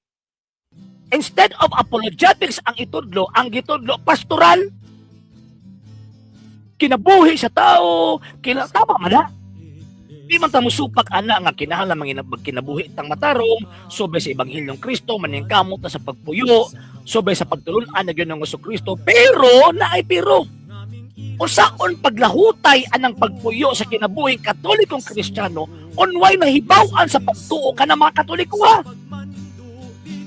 Instead of apologetics ang itudlo, ang gitudlo pastoral. Kinabuhi sa tao, tama man na. Di man ta musupak ana nga kinahanglan manginabag kinabuhi tang matarong sobay sa ebanghelyong Kristo maning kamot na sa pagpuyo, sobay sa pagtulun-an na gyud ng Kristo, pero naay pero usaon paglahutay anang pagpuyo sa kinabuhing Katolikong Kristiyano unway nahibaw-an sa pagtuo ka ng mga Katoliko ha.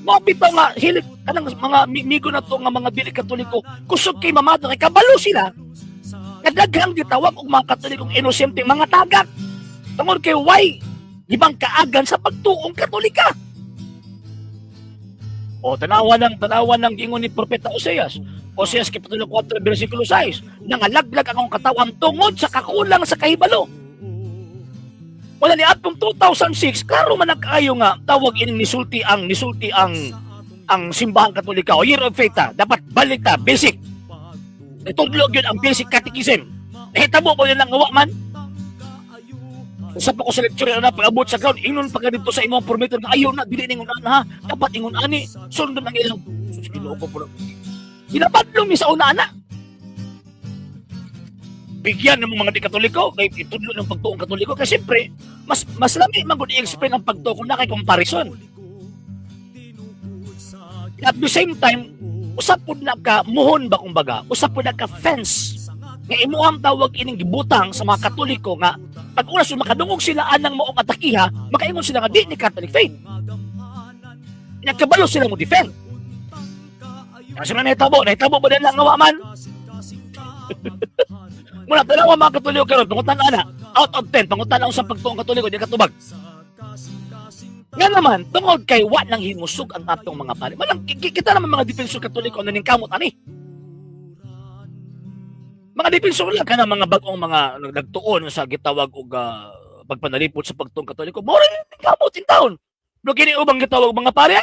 Mo bitaw nga hilig kanang mga migo na to nga mga dili Katoliko kusog kay mamado kay kabalo sila. Kadaghang gitawag og mga Katolikong inosenteng mga tagak. Tungod kay why ibang kaagan sa pagtuong Katolika. O tanawan ng gingon ni Propeta Oseas. Oseas Kapitulo 4 versikulo 6. Nangalaglag akong katawan tungod sa kakulang sa kahibalo. Wala ni atong 2006 klaro man nagkaayo nga tawag ining nisulti ang simbahang Katolika o Year of Faith dapat balik ta basic. Itudlog yun ang basic catechism. Nahitabo ko yun lang ngawa man. Usap ako sa lecture na pag-abot sa ground, ingon pa ka dito sa imong formator nga ayaw na, dili ningon ana ha. Dapat ingon ani, sundon ang ilang. Sus, ginoo ko. Ginabadlong mi sa una ana. Bigyan ng mga di-Katoliko, kay itudlo ng pagtuong Katoliko, kasi siyempre, mas lami man kung i-explain ang pagtuo kung na kay comparison. At the same time, usap po na ka, muhon ba kumbaga, usap po na ka fence. Nga imuhang tawag ining gibutang sa mga Katoliko nga, pag unas makadungog sila anang moong atakiha, makaingon sila nga di ni Catholic faith. Nagkabalo sila mo defend. Kasi man nahitabo ba din lang ngawa man? Muna, dalawa mga Katoliko karon, pangutan na out of 10, pangutan na sa pagtuong Katoliko, di katubag. Nga naman, tungod kay wa nang himusog ang atong mga pari. Malang, kita naman mga defensor Katoliko na ning kamot ani. Mga defensor lang ka na mga bagong mga nagtuon sa gitawag og pagpanalipod sa pagtuong Katoliko. Mora ning kamot in town. No kini ubang gitawag mga pari.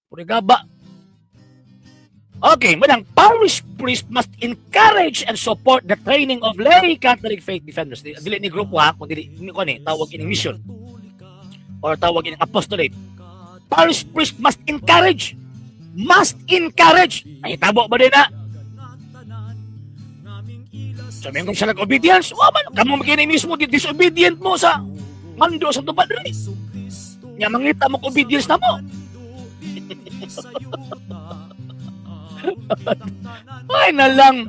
Purigaba. Okay, manang parish priest must encourage and support the training of lay Catholic faith defenders. Dili ni grupo ha, kung dili ni ko ni tawag ini mission or tawag ini apostolate. Parish priest must encourage. Ay tabo ba din na? Sabi kong sa obedience, kamo magkini mismo disobedient mo sa mando sa tubad rin. Nga mangita mo obedience na mo. Ay na lang.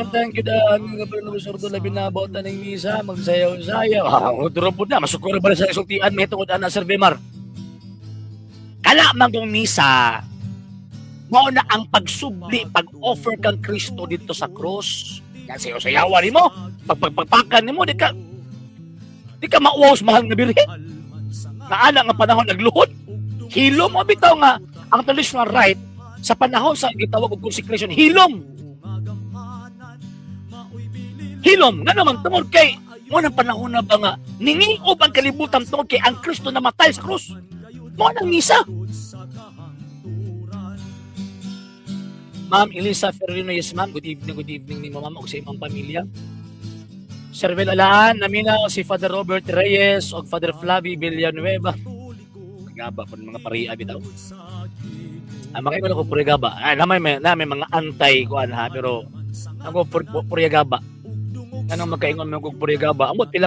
Thank you da. Ang kapal na sordo labi na about na ng misa, magsayaw-sayaw. Udro po na, masukuro ba sa isultian, may tungod na Sir Bemar. Kala man kong misa, mao na ang pagsubli, pag-offer kang Kristo dito sa cross. Yan sayaw-sayawan mo, pagpakan mo, di ka mauwaw sa mahal na birhen. Naala nga panahon nagluhod. Hilom mo bitaw nga ang traditional right sa panahon sa gitawag og consecration, hilom nga naman tungod kay mo nang panahon na ba nga ningiob ang kalibutan tungod kay ang Kristo namatay sa krus. Mo nang misa. Ma'am Elisa Ferrino, yes ma'am. Good evening ni ma'am ug sa imong pamilya. Sir Alaan, naminaw si Father Robert Reyes o Father Flavi Villanueva. Gaba po mga pariya bitaw. Mga imo ko purigaba. Namay mga antay kuan ha, pero ako purigaba. Anong magkaingon mo kog purigaba? Amot pila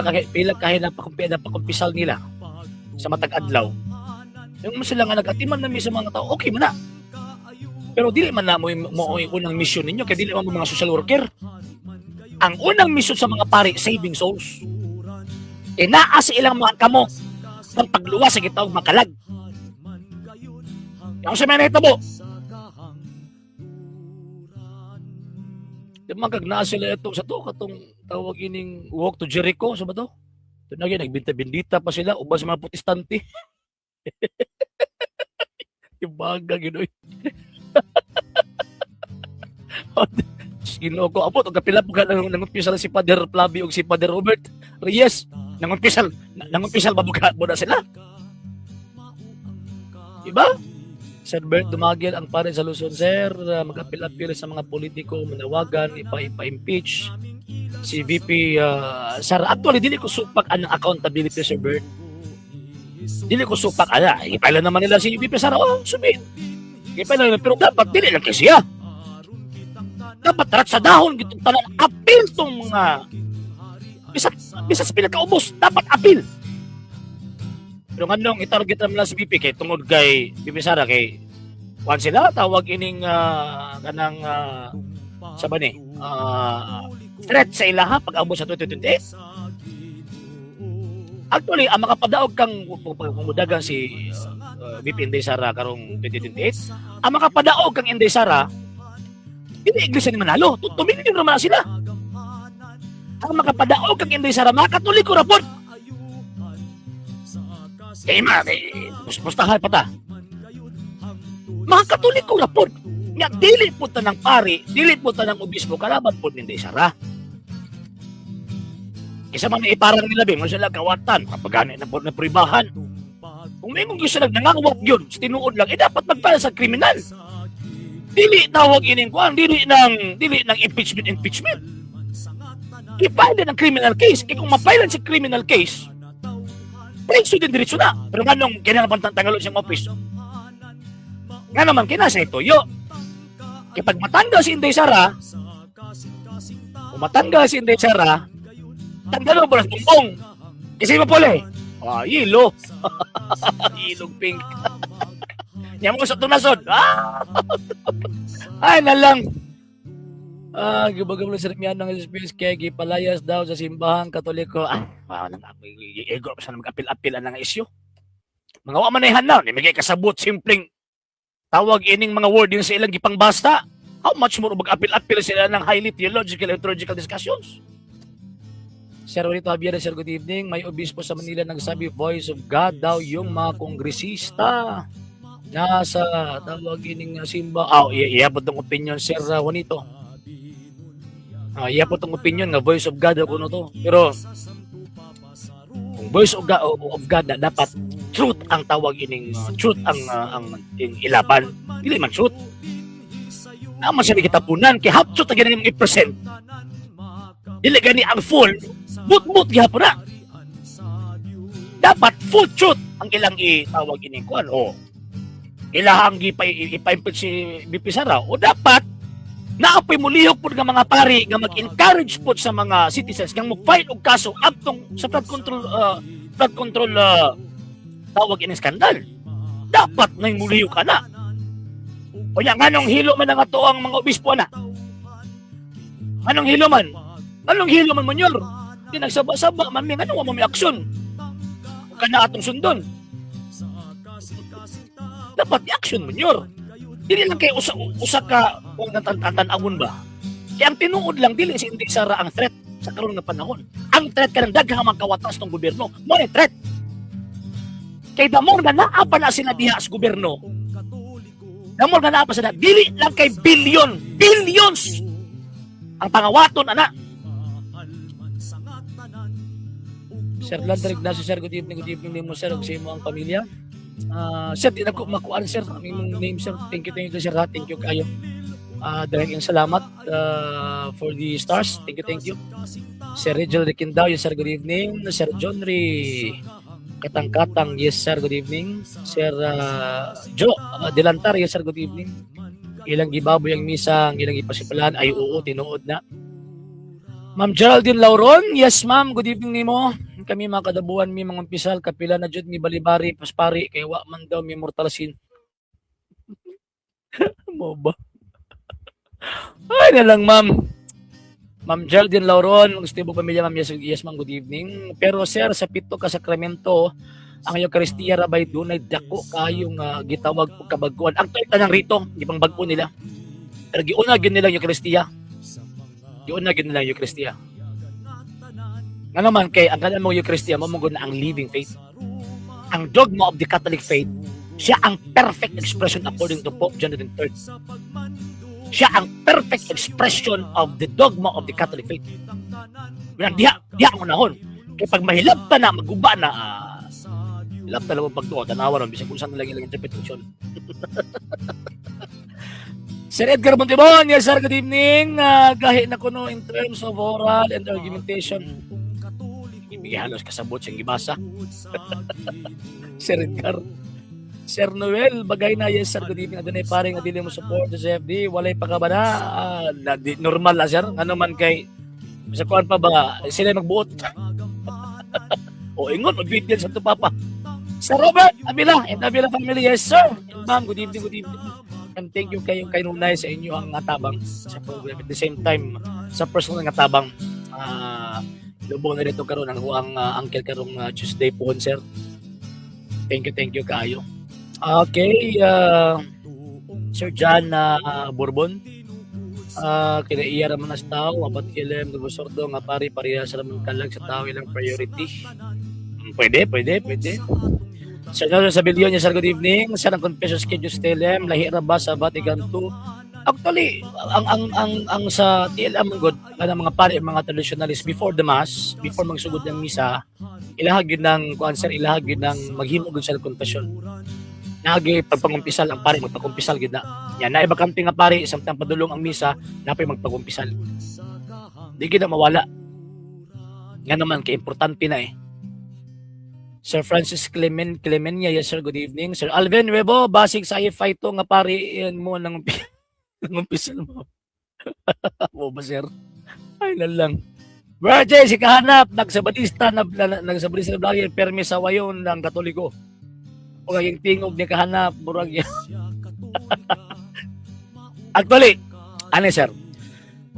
kahi na pakumpisal nila sa matag adlaw. Yung sila nga nagatiman na mi sa mga tao, okay man na. Pero dili man na mo unang mission ninyo kay dili man mo mga social worker. Ang unang mission sa mga pari, saving souls. Naa sa ilang mga kamo ng pagluwas sa gitawag makalag. Yung sa may nahitabo. Di magkagnaa sila ito sa to, katong tawag ining walk to Jericho, sa ba to? Ito na yun, nagbinta-bindita pa sila, uba sa mga protestante. Yung baga, ginoy. Ginoo ko abot og kapila po nangumpisa si Father Flavio ug si Father Robert Reyes. Nangumpisal ba sila? Diba? Sir Bert Dumagil ang pare sa Luzon, sir, mag-apil-apil sa mga politiko, manawagan, ipa-impeach si VP Sara. Actually, dili ko supak ang accountability, Sir Bert. Dili ko supak, ipailan naman nila si VP Sara. Oh, subin. Ipailan naman, pero dapat dili lang kasi siya. Dapat tarat sa dahon, gitong tanan, apil tong mga bisa sa pinakaubos, dapat apil. Pero nganong itarget naman lang si VP kay tungod kay VP Sara kay kuan sila tawag ining kanang sa ba ni threat sa ilaha pag-abot sa 2028. Actually, ang makapadaog kang pumudagan si VP Inday Sara karong 2028, ang makapadaog kang Inday Sara hindi iglesia ni manalo, tumilin naman sila. Ang makapadaog kang Inday Sara, mga Katoliko rapon. Pustahan pa ta. Mga Katoliko rapon. Nga, dili po ta ng pari, dili po ta ng obispo, kalaban po ni Inday Sara. Isa man iparang nila, mo sila kawatan, kapag na po na pribahan. Kung may mong gusto nangangawat yun, tinuod lang, dapat magpala sa kriminal. Dili tawag ining kuan, dili ng impeachment. I-file ng criminal case. Kaya kung ma-file si criminal case, preso din diretso na. Pero ganong kinalaban tangalo siyang office. Nga naman, kinasa ito, kaya pag matanggal si Inday Sara, tanggal mo lang bumbong. Kasi mo pala yelo. Ilog pink. Yan mo sa tunasod. Ay, nalang. Gubagablo sa rimyan ng Space kaya gipalayas daw sa simbahang Katoliko. Ego sa mag-apil-apil ang isyu. Mga wamanahan na, nimigay kasabot, simpleng tawag ining mga wording sa ilang gipangbasta. How much more mag-apil-apil sila ng highly theological and theological discussions? Sir Rolito Javier, sir, good evening. May obispo sa Manila nagsabi, voice of God daw yung mga kongresista. Nasa tawag ining simba. Iabot ng opinion, Sir Juanito. Iabot ng opinion nga voice of God ako no to. Pero kung voice of God na dapat truth ang tawag ining truth ang ilaban. Dili man truth. Naman siya gitapunan kay half truth na ganyan yung i-present. Dili gani ang full but gihapon na. Dapat full truth ang ilang itawag ining kuan. Ilahang ipa-impeach si VP Sara o dapat naapoy mo lihok po ng mga pari nga mag-encourage po sa mga citizens nga mag-file og kaso abtong sa flood control tawag ining skandal. Dapat na yung mulihok ka na. O yan, anong hilo man nga to ang mga obispo na? Anong hilo man? Anong hilo man manyor? Di nagsaba-saba man may anong may aksyon. Huwag ka na atong sundon. Dapat i-action mo nyor. Dili lang kayo usa ka kung natantanawon ba. Kaya ang tinuod lang, dili si Inday Sara ang threat sa karon nga panahon. Ang threat ka ng daghang mga kawatas ng gobyerno. Mo ni threat. Kay damong na naapa na sila diha sa gobyerno. Damong na naapa sila. Dili lang kay billions ang pangawaton, ana. Sir Landry Ignacio, sir, good evening mo, sir, ug sa imo ang pamilya. Sir, di na ko makuhaan, sir, ang imong name, sir. Thank you, sir, ha? Thank you kayo. Daghang salamat for the stars. Thank you. Sir Rigel Riquindao, yes, sir, good evening. Sir John Ray Katang-Katang, yes, sir, good evening. Sir Joe Delantar, yes, sir, good evening. Ilang gibaboy ang misa, ilang ipasipalan, ay oo, tinuod na. Ma'am Geraldine Lauron, yes, ma'am, good evening nimo. Kami mga kadabuan, mi mga umpisal, kapila na jud mi balibari, paspari, kay wa man daw mi mortalasin. Mo ba? Ay na lang, ma'am. Ma'am Geraldine Lauron, gusto mo pamilya, ma'am, yes, ma'am, good evening. Pero sir, sa pito ka sakramento, ang Eucharistia rabay dunay dako kayong gitawag og kabaguan. Ang tanang rito, di pang bag-o nila. Pero giuna gyud nila Eucharistia. Giuna gyud nila Eucharistia. Nga naman kay ang kanang mga Eucharistia mo na ang living faith. Ang dogma of the Catholic faith, siya ang perfect expression according to Pope John III. Siya ang perfect expression of the dogma of the Catholic faith. Diha ang unahon. Kaya pag mahilap ta na, maguba na, hilap ta lang ang pagtuo, tanawa ron, bisag kung saan lang ilang interpretation. Sir Edgar Montibon, yes sir, good evening. Gahi na ko no in terms of oral and argumentation. Hindi halos kasabot siyang gibasa. Sir Edgar. Sir Noel, bagay na, yes sir, good evening. Adunay paring adili mo support sa CFD, walay pagkabana. Normal la sir, ano man kay sa kuan pa ba, sila magbuot. O ingon, mag-video sa ito papa. Sir Robert, Abila, and Abila family, yes sir. And ma'am, good evening, good evening. And thank you kayo Nunay sa inyo ang natabang sa program. At the same time, sa personal nga tabang, lubong na dito karon ang uncle karong Tuesday po, sir. Thank you kayo. Okay, Sir John Bourbon. Kinaiya raman na sa tao, apat kilem, nagbusordo, nga pari-pariya sa ramang kalag sa tao, ilang priority. Pwede. Sir Nelson Sabilion, sir, good evening. Sir, ang confession schedule sa TLM, lahi ra ba sa Vatican II? Actually, ang sa TLM, good, mga pari, mga traditionalists, before the Mass, before magsugod ng misa, ilahag yun ng, ilahag yun ng maghimog sa confession. Nagi pagpangumpisal ang pari, magpagumpisal gid na. Yan, na iba kampi nga pari, samtang padulong ang misa, napay magpagumpisal. Di gid na mawala. Nga naman, kay importante na eh. Sir Francis Clemenya, yes sir, good evening. Sir Alvin Webo, basig sa IFI to nga pari, yan mo nang umpisal mo. Mo ba sir? Ay lang. Brother, si kahanap, nagsabadista na vlogger, permi sa wayon ng Katoliko. O yung tingog ni kahanap, burag yan. Actually, ano sir,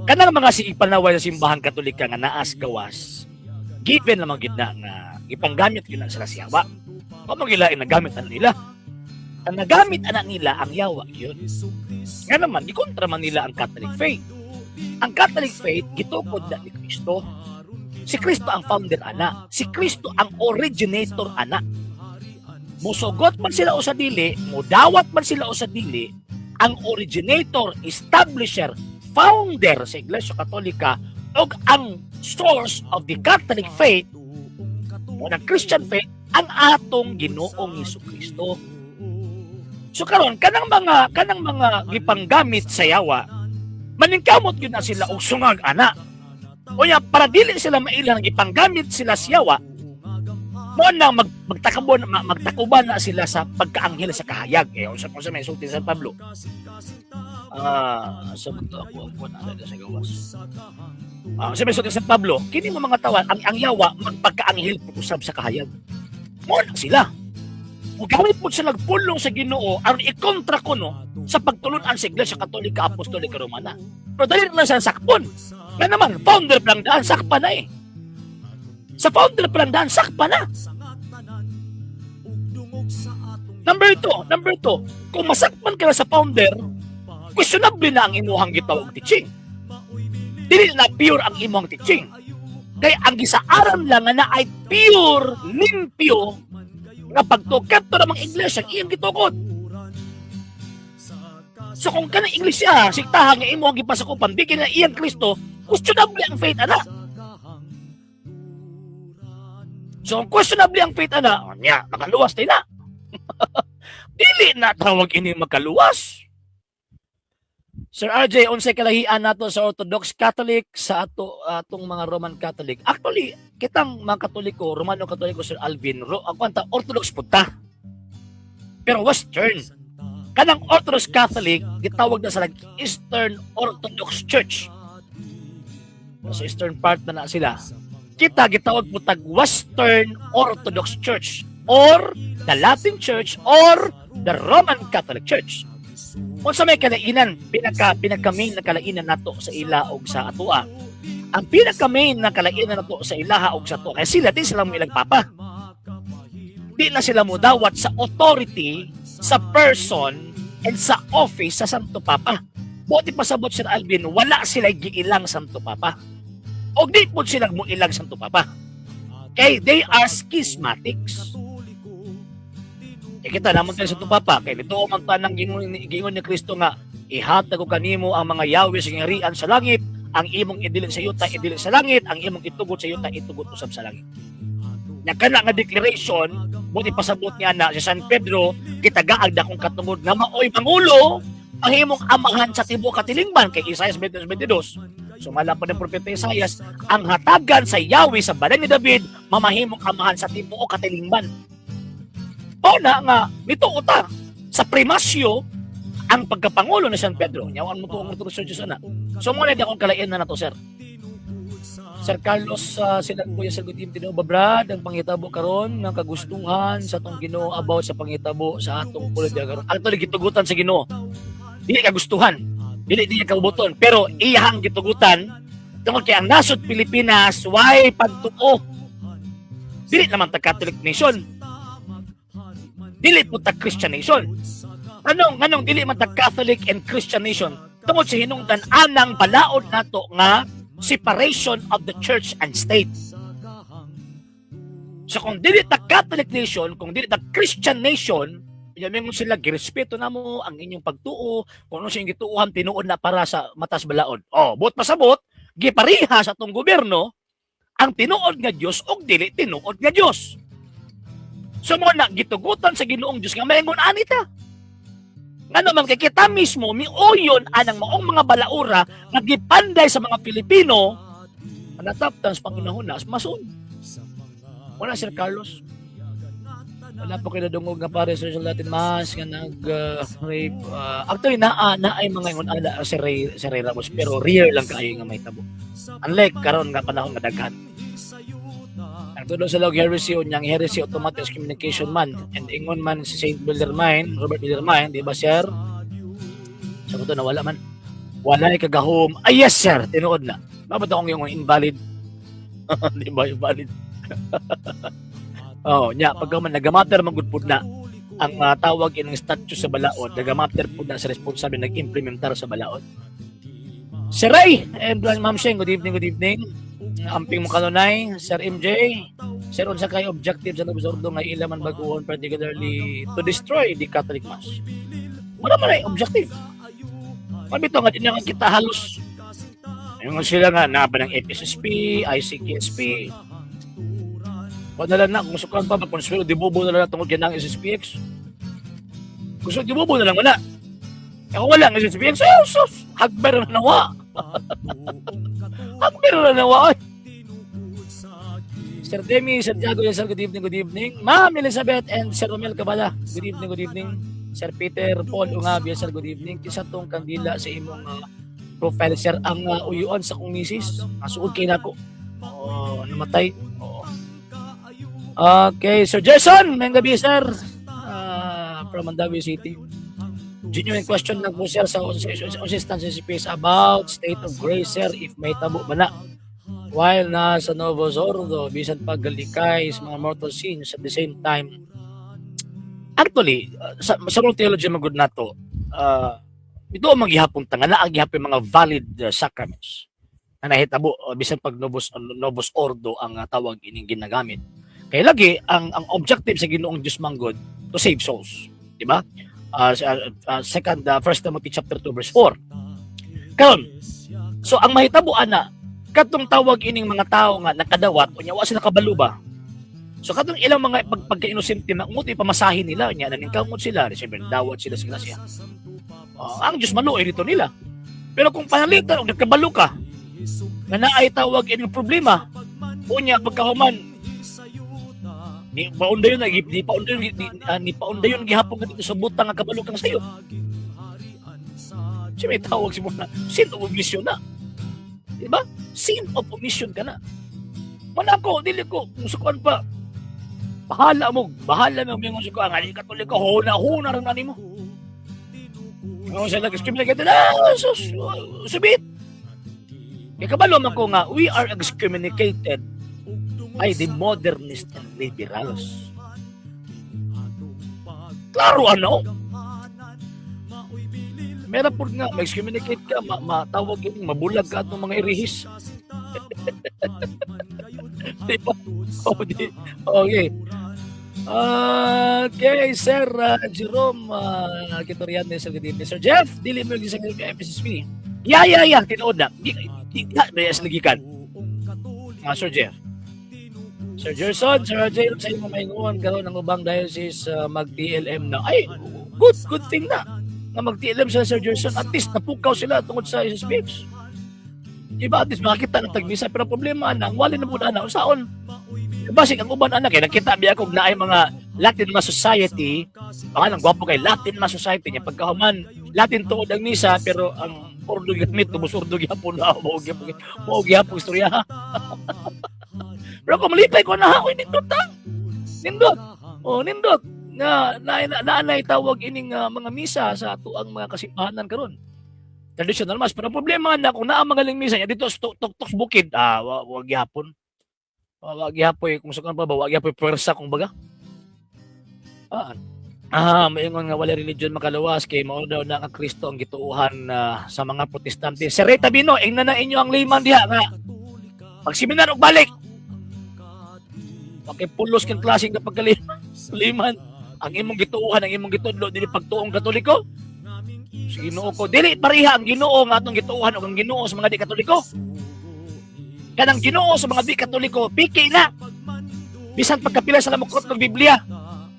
kanang mga ipanaway sa simbahan Katolika nga naas gawas, given lamang gitna nga ipanggamit yun ang yawa. Kung magilain nagamit na nila. Ang nagamit na nila ang yawa yun. Nga naman, ikontra man nila ang Catholic faith. Ang Catholic faith, gitukod na ni Kristo. Si Kristo ang founder, ana. Si Kristo ang originator, ana. Musugot man sila o sa dili, mudawat man sila o sa dili, ang originator, establisher, founder sa Iglesia Katolika o ang source of the Catholic faith o ng Christian faith ang atong Ginoong Hesukristo. So karon kanang mga gipanggamit sa yawa, maningkamot yun na sila og sungag ana. O ya para dili sila mailang ipanggamit sila sa yawa, mo na magtakuban na sila sa pagkaanghel sa kahayag. Usap mo sa may sulti San Pablo. Sabi to ako na sa gawas. Sa may sulti San Pablo, kini mo mga tawan, ang yawa magpagkaanghel usab sa kahayag. Mo na sila. Kung gamit po sila nagpulong sa Ginoo, ang ikontra ko no, sa pagtulunan sa Iglesia Katolika Apostolika Romana. Pero dali na sa sakpon. Nga naman, founder pa lang daan, sakpa na eh. Sa founder pa lang daan, sakpa na. Number two, kung masakpan ka na sa founder, questionable na ang imuhang gitawag teaching. Dili na pure ang imong teaching. Kaya ang gisaaran lang na ay pure, limpyo, nga pagtukat to namang iglesia, iyang gitukod. So kung kanang iglesia, siktahan nga imuhang gipasakupan, di kina iyang Kristo, questionable ang faith, ana. So kung questionable ang faith, ana, niya, makaluwas tayo na. Dili na tawag ini magkaluwas. Sir RJ, unsay kalahian nato sa Orthodox Catholic sa atong mga Roman Catholic? Actually, kitang mga Katoliko, Romano Katoliko, Sir Alvin, Orthodox punta. Pero Western. Kanang Orthodox Catholic, gitawag na sa Eastern Orthodox Church. Sa eastern part na sila. Kita gitawag po tag Western Orthodox Church or the Latin Church or the Roman Catholic Church. Kung sa may kalainan, pinaka-main na kalainan nato sa ila o sa atua. Ang pinaka-main na kalainan nato sa ilaha o sa atua, kaya sila din sila mo ilang papa. Di na sila mo dawat sa authority, sa person, and sa office sa Santo Papa. Buti pasabot Sir Alvin, wala sila giilang Santo Papa. O di po sila mo ilang Santo Papa. Okay, they are schismatics. Kita naman tayo sa Santo Papa. Kaya ito man tanang gingon ni Kristo nga, Ihatag ko kanimo ang mga yawi sa ngarian sa langit, ang imong idili sa yuta idili sa langit, ang imong itugot sa yuta itugot usab sa langit. Nya kana nga declaration buti pasabot niya na si San Pedro kitagaag na kung katungod nga maoy mangulo ang himong amahan sa tibuok katilingban kay Isaias 22:22. Sumala pa ng propeta Isaias, ang hatagan sa Yahweh sa balay ni David mamahimong amahan sa tibuok katilingban. O na nga nituo ta sa primasyo ang pagkapangulo ni San Pedro. Nyawan mo to ang introduction Diyos na. So muna di akong kalain na to, sir. Sir Carlos, silang po yung sagot yung Tinoo Brad, ang pangitabo karon ng kagustuhan sa atong Ginoo about sa pangitabo sa atong politika karon. Ang tuloy gitugutan sa Ginoo. Dili kagustuhan, dili kaubuton, pero iyang gitugutan tungod kay ang nasod Pilipinas why pagtuo. Dili naman ta Catholic nation. Dili po ta Christian nation. Anong dili man ta Catholic and Christian nation tungod sa hinungdan anang balaod nato nga separation of the church and state. So kung dili ta Catholic nation, kung dili ta Christian nation, yamin mo sila girespeto namo ang inyong pagtuo, kung ano siyang gituuhan tinuod na para sa matas balaod. Oh, buot pasabot, gipariha sa atong gobyerno ang tinuod nga Dios ug dili tinuod nga Dios. So mo na gitugutan sa Ginoong Dios nga mayngon ani ta. Nga naman kay kita mismo miuyon anang maong mga balaura nga gipanday sa mga Pilipino nataptan sa pangunahuna masun. Wala Sir Carlos. Wala po kayo nadungog nga pare sa Latin Mass nga nag-rape. Actually na ay mga ingon ala si Ray Ramos pero rare lang kaayo nga may tabo. Unlike karon nga panahon nga daghan. Ang tulo sa log heresy o niyang heresy automatic communication man and ingon man si Saint Bellarmine, Robert Bellarmine, di ba sir? Sabi to na wala man. Wala ay kagahom. Ay yes sir, tinuod na. Bakit akong yung invalid? Di ba invalid? Oh, nya pagka man nagamater magudpud na ang tawag ining statute sa balaod, nagamater pud na sa responsable nag-implementar sa balaod. Sir Ray and Ma'am Sheng, good evening. Amping mo kanunay, Sir MJ, Sir unsa kay objective sa nabsordo nga ilaman baguhon particularly to destroy the Catholic Mass. Wala man ay objective. Mabito nga din nga kita halos. Yung sila nga naba ng FSSP, ICQSP. Wala lang na kung sukan pa konsuelo dibobo na lang tungod kanang SSPX. Gusto dibobo na lang wala. Ako wala ng SSPX. Sus, hagber na nawa. Hagber na nawa. Sir Demi, Sir Diago, sir, good evening. Ma'am Elizabeth and Sir Romel Cabala, good evening. Sir Peter Paul Ungabia, sir, good evening. Kisa tong kandila sa imong profile, sir, ang uyuan sa kong misis. Masuod kay nako. Namatay. Okay, Sir Jason, may gabi, sir. From Mandawi City. Genuine question lang po, sir, sa consistency space about state of grace, sir, if may tabo ba na. While nasa Novus Ordo, bisan paggalikay sa mga mortal sins at the same time. Actually, sa mga theology magud nato, ito ang maghihapon tanga na ang gihapon mga valid sacraments na nahitabo bisan pag Novus Ordo ang tawag ining ginagamit. Kaya lagi ang objective sa Ginoong Diyos manggod to save souls, di ba? First Timothy chapter 2 verse 4. Karon, so ang mahitabo ana katong tawag ining mga tao nga nakadawat unya wa sila kabalo ba. So katong ilang mga pagka-inosente na umuti pamasahin nila nya naningkamot sila, receive dawat sila sa grasya. Ang Diyos maluoy dito nila. Pero kung panalitan og nagkabalo ka nga naay tawag ining problema unya pagkahuman ni paundayon ni paundayon gihapon dito sa butang nga kabalo kang sayo. Si may tawag si mo na sin of omission na. Diba? Sin of omission ka na. Manako, dili ko, musukan pa. Bahala mo may musukan. Ang katolik ko, huna rin nani mo. Ang sa nag-excommunicate na, subit. Kaya kabalo man ko nga, we are excommunicated by the modernist and liberals. Klaro ano? Meron po nga, mag-excommunicate ka, matawag yun, mabulag ka at mga irihis. Diba? Okay. Okay, Sir Jerome Kitorian, Sir good evening. Sir Jeff, dili mo yung sa FSSP. Yeah, tinood na. Di sa ligikan. Sir Jeff. Sir Gerson, Sir Jay, sa inyo mainguan karon ng ubang diocese mag-TLM na. Ay, good thing na. Na mag-TLM sila, Sir Gerson. At least napukaw sila tungod sa SSPX. Iba, at least makakita ng tagmisa. Pero problema na, wali na po na, usaon. Basig, ang uban anak, nakita biya ko na ay mga Latin Mass Society, nang gwapo kay Latin Mass Society niya. Pagkahuman, Latin tuod ang misa, pero ang urdo gamit, tumusurdo gyapon na, mao gyapon istorya. Pero kung malipay ko na ako, nindot ta. Nindot. Naanay tawag ining mga misa sa ato ang mga kasimbahanan karon. Traditional mas. Pero problema na kung naa mga misa niya dito sa tuktok bukid, wag gyapon. Wag gyapon kung saan pa ba, wag gyapon pwersa kung baga. Mayon nga wala religion makaluwas kay mao daw na ang Kristo ang gituuhan sa mga Protestante. Si Rita Bino, ingna na inyo ang layman diha nga. Pag seminar og balik. Okay, pulos kang klaseng kapag liman. Ang imong gituuhan, ang imong gitudlo dili pagtuong Katoliko. Sa Ginoo ko, dili pareha ang Ginoo nga atong gituuhan ug ang Ginoo sa mga di Katoliko. Kanang Ginoo sa mga di Katoliko, piki na. Bisan pagkapila sila mo ng Biblia.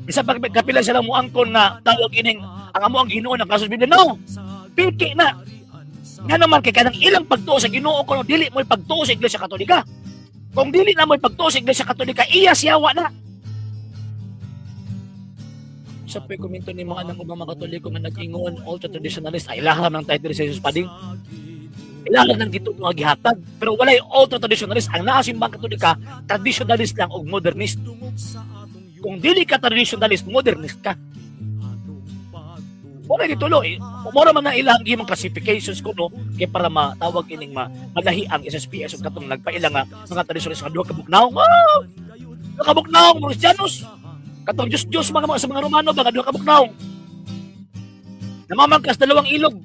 Bisan pagkapila sila mo angkon nga tawag ining ang amo ang Ginoo ng kasus Biblia. No. Piki na. Nga naman kay kanang ilang pagtuo sa Ginoo ko, dili mo pagtuo sa Iglesia Katolika. Kung dili na mo pagtuo sa Iglesia Katolika, iya siyawa na. Sa komento ni mga nang mga Katoliko nga nag-ingon ultra traditionalist ay laham ng title sa Jesus Pading. Ilaham ng gito nga gihatag, pero walay ultra traditionalist. Ang nakasimbang Katolika, traditionalist lang o modernist. Kung dili ka traditionalist, modernist ka. Wala ditulo mura man na ilang gimong classifications ko no kay para matawag ining malahi ang SSPS ug katong nagpailang nga mga traditionalist nga duha ka bugnaw. Duha ka bugnaw mga Kristiyanos. Katong Diyos mga sa mga Romano ba duha ka bugnaw. Namamangkas dalawang ilog.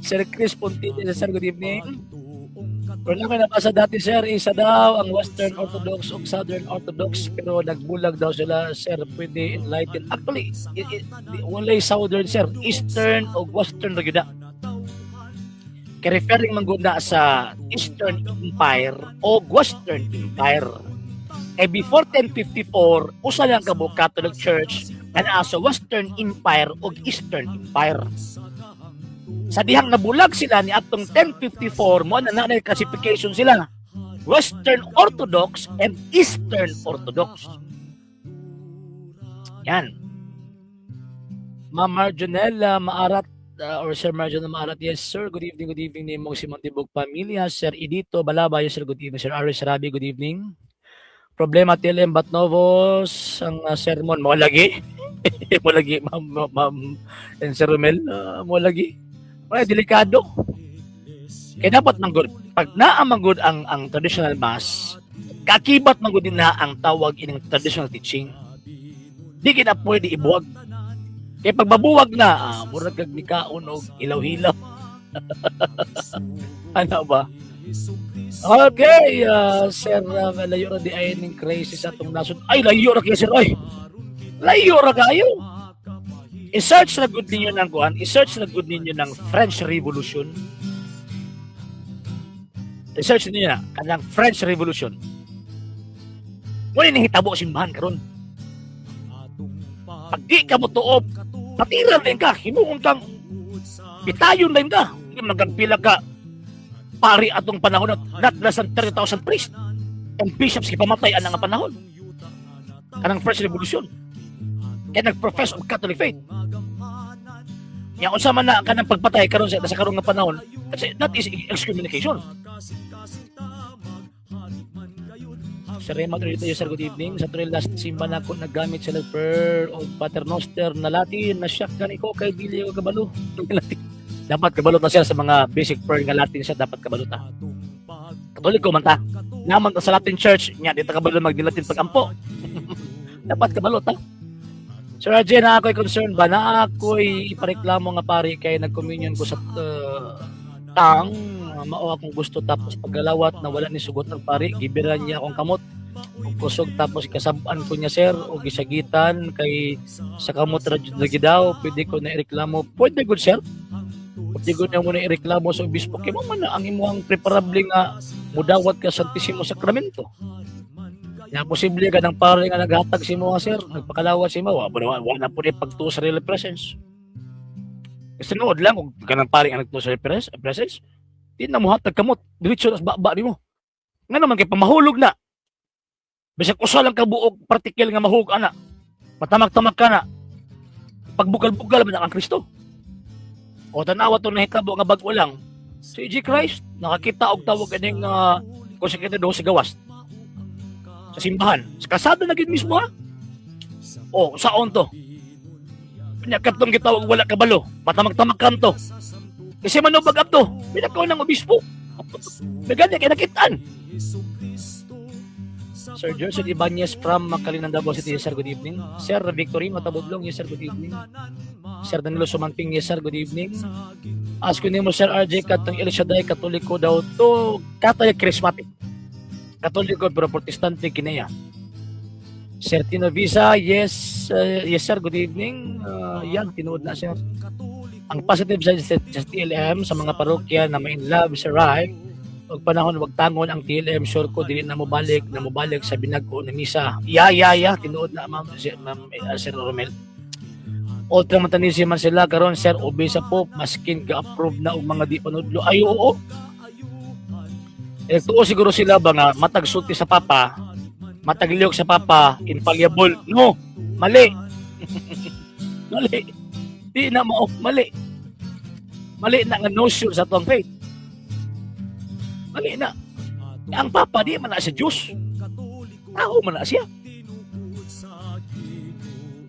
Sir Chris Pontini, Sir good evening. Pero naman nabasa dati, Sir, isa daw ang Western Orthodox o Southern Orthodox, pero nagbulag daw sila, Sir, pwede enlighten. Actually, walay Southern, Sir, Eastern o Western na yun. Kaya referring man na sa Eastern Empire o Western Empire. Before 1054, usa lang kamo Catholic Church na sa Western Empire o Eastern Empire. Sa dihang nabulag sila ni atong 1054 mo na nanay classification sila Western Orthodox and Eastern Orthodox. Yan. Ma'am Marjonella Maarat or Sir Marjonella Maarat, yes sir, good evening ni mo si Montibog Pamilya. Sir Edito Balabayo, sir, good evening. Sir Aris Rabi, good evening. Problema TLM Batnovos ang sermon mo lagi. Mo lagi ma'am and Sir Romel mo lagi. Ay, delikado. Kaya dapat manggod, pag naamanggod ang traditional mass, kakibat manggod din na ang tawag ining traditional teaching. Di kita pwede ibuwag. Kaya pag mabuwag na, murag kag nikaon og ilaw-hilaw. Ano ba? Okay, Sir, layo ra di ay ning crisis atong nasod. Ay, layo ra kay Sir, ay. Layo ra kayo. I-search na good ninyo ng kuhan, i-search na good ninyo ng French Revolution. I-search ninyo na, kanang French Revolution. Muna nahitabo simbahan karon. Pag di ka mo tuob, patiran din ka, hinuon kang, bitayon din ka. Hindi magagpila ka, pari atong panahon, not less than 30,000 priests and bishops kipamatay ang nga panahon. Kanang French Revolution. Kaya nag-profess of Catholic faith. Yang unsa man na kanang pagpatay karon sa karong nga panahon, that is excommunication. Sir Raymond dito, sir, good evening. Sa tuloy last simba na ako naggamit sila per o paternoster na Latin na shock gani ko kay dili ko kabalo. Dapat kabalo ta siya sa mga basic prayer nga Latin siya dapat kabalo ta. Katoliko man ta. Naman ta sa Latin Church nya dito kabalo magdilatin pagampo. Dapat kabalo ta. Sir Arjen, na ako'y concerned ba na ako'y ipareklamo nga pari kay nag-communion ko sa tang mao akong gusto tapos paggalawat na wala ni sugot ang pari gibiran niya akong kamot ug kusog tapos kasab-an ko niya sir o gisagitan kay sa kamot ra jud lagi daw pwede ko na ireklamo. Pwede gud sir. Pwede gud na mo na ireklamo sa obispo kay mo man na ang imong preparable nga mudawat ka sa Santisimo Sakramento. Ya posible ka ng pare nga naghatag si mo sir, nagpakalawat si mo, wa na pud pagtuo sa real presence. Kasi nood lang kung kanang pare nga nagtuo sa real presence, di na mo hatag kamot, diretso sa baba nimo. Nga naman kay pamahulog na. Bisag usa lang ka buok partikel nga mahug ana. Matamag-tamag ka na. Pagbugal-bugal man ang Kristo. O tanawa to nahitabo nga bag-o lang. Si G. Christ nakakita og tawag kaning konsekente do sa gawas. Sa simbahan, sa kasada na gid mismo ha. O saon to? Pinakatong gitawag wala kabalo, matamag-tamag kanto. Kasi manubag ato, pinakaw ng obispo. Naganya kay nakitaan. Sir Joseph Ibanez from Macalinan, Davao City. Yes, sir, good evening. Sir Victorino Tabudlong, yes, sir, good evening. Sir Danilo Sumanping, yes, sir, good evening. Ask ko nimo Sir RJ katong El Shaddai Katoliko daw to Catholic Charismatic. Katoliko pero Protestante kinaya. Sir Tino Visa, yes, yes sir, good evening. Yan, tinuod na sir. Ang positive side sa TLM sa mga parokya na may in love sa Rai, og panahon wag tangon ang TLM, sure ko dili na mo balik sa binag-o na misa. Ya, tinuod na ma'am Sir Romel. Ultra matanisip man sila karon sir, obey sa Pope maskin ga-approve na og mga di panudlo. Ay oo. Tuo siguro sila ba nga matag sulti sa Papa, matagiliok sa Papa, infallible. No, mali. Mali. Di na mo, mali. Mali na nga notion sa atong faith. Mali na. Ang Papa di man na siya Diyos. Tao man na siya.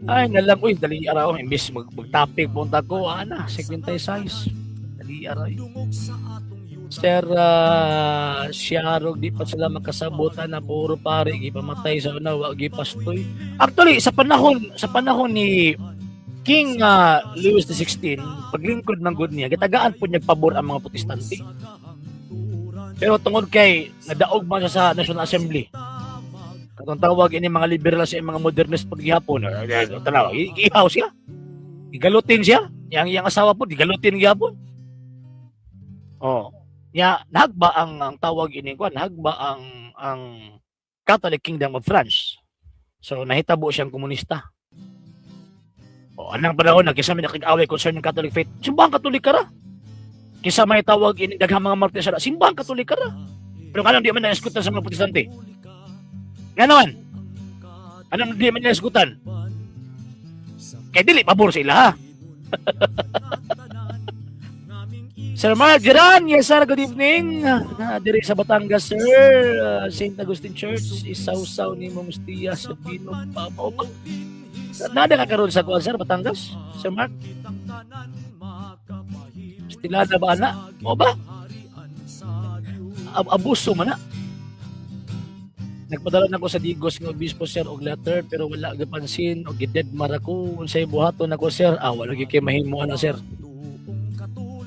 Ay, nalang, uy, dali araw, imbis magtapik, punta ko, segmentay size. Dali araw. Sir, Siarog, di pa sila magkasabutan na puro pare, gipamatay sa una, wag gipastoy. Actually, sa panahon ni King Louis XVI, paglingkod ng good niya, gitagaan po niya pabor ang mga protestante. Pero tungod kay nadaog man siya sa National Assembly, katong tawag ini mga liberal sa mga modernist paghihapon, tanaw, ihaw siya. Igalutin siya. Yang asawa po, igalutin gihapon. Oh. Ya, nahagba ang tawag ini ko, nahagba ang Catholic Kingdom of France. So nahitabo siyang komunista. O anang panahon na kisa may nakig-away concern ng Catholic faith, simbahang Katolik ka ra. Kisa may tawag ini daghang mga martir sa simbahang Katolik ka ra. Pero kanang di man naiskutan sa mga protestante. Nga naman. Anong di man naiskutan? Kaya dili pabor sila ha. Sir Mark Geran, yes sir, good evening. Diri sa Batangas sir, St. Augustine Church, isaw-saw ni Mustiya sa Pino Papa. Nada ka karon sa kuan sir, Batangas? Sir Mark? Stilada ba na? O ba? Abuso man na. Nagpadala na ko sa Digos ng obispo sir og letter pero wala gapansin og gidedmar ako unsay buhaton nako sir. Wala gyud kay mahimo ana sir.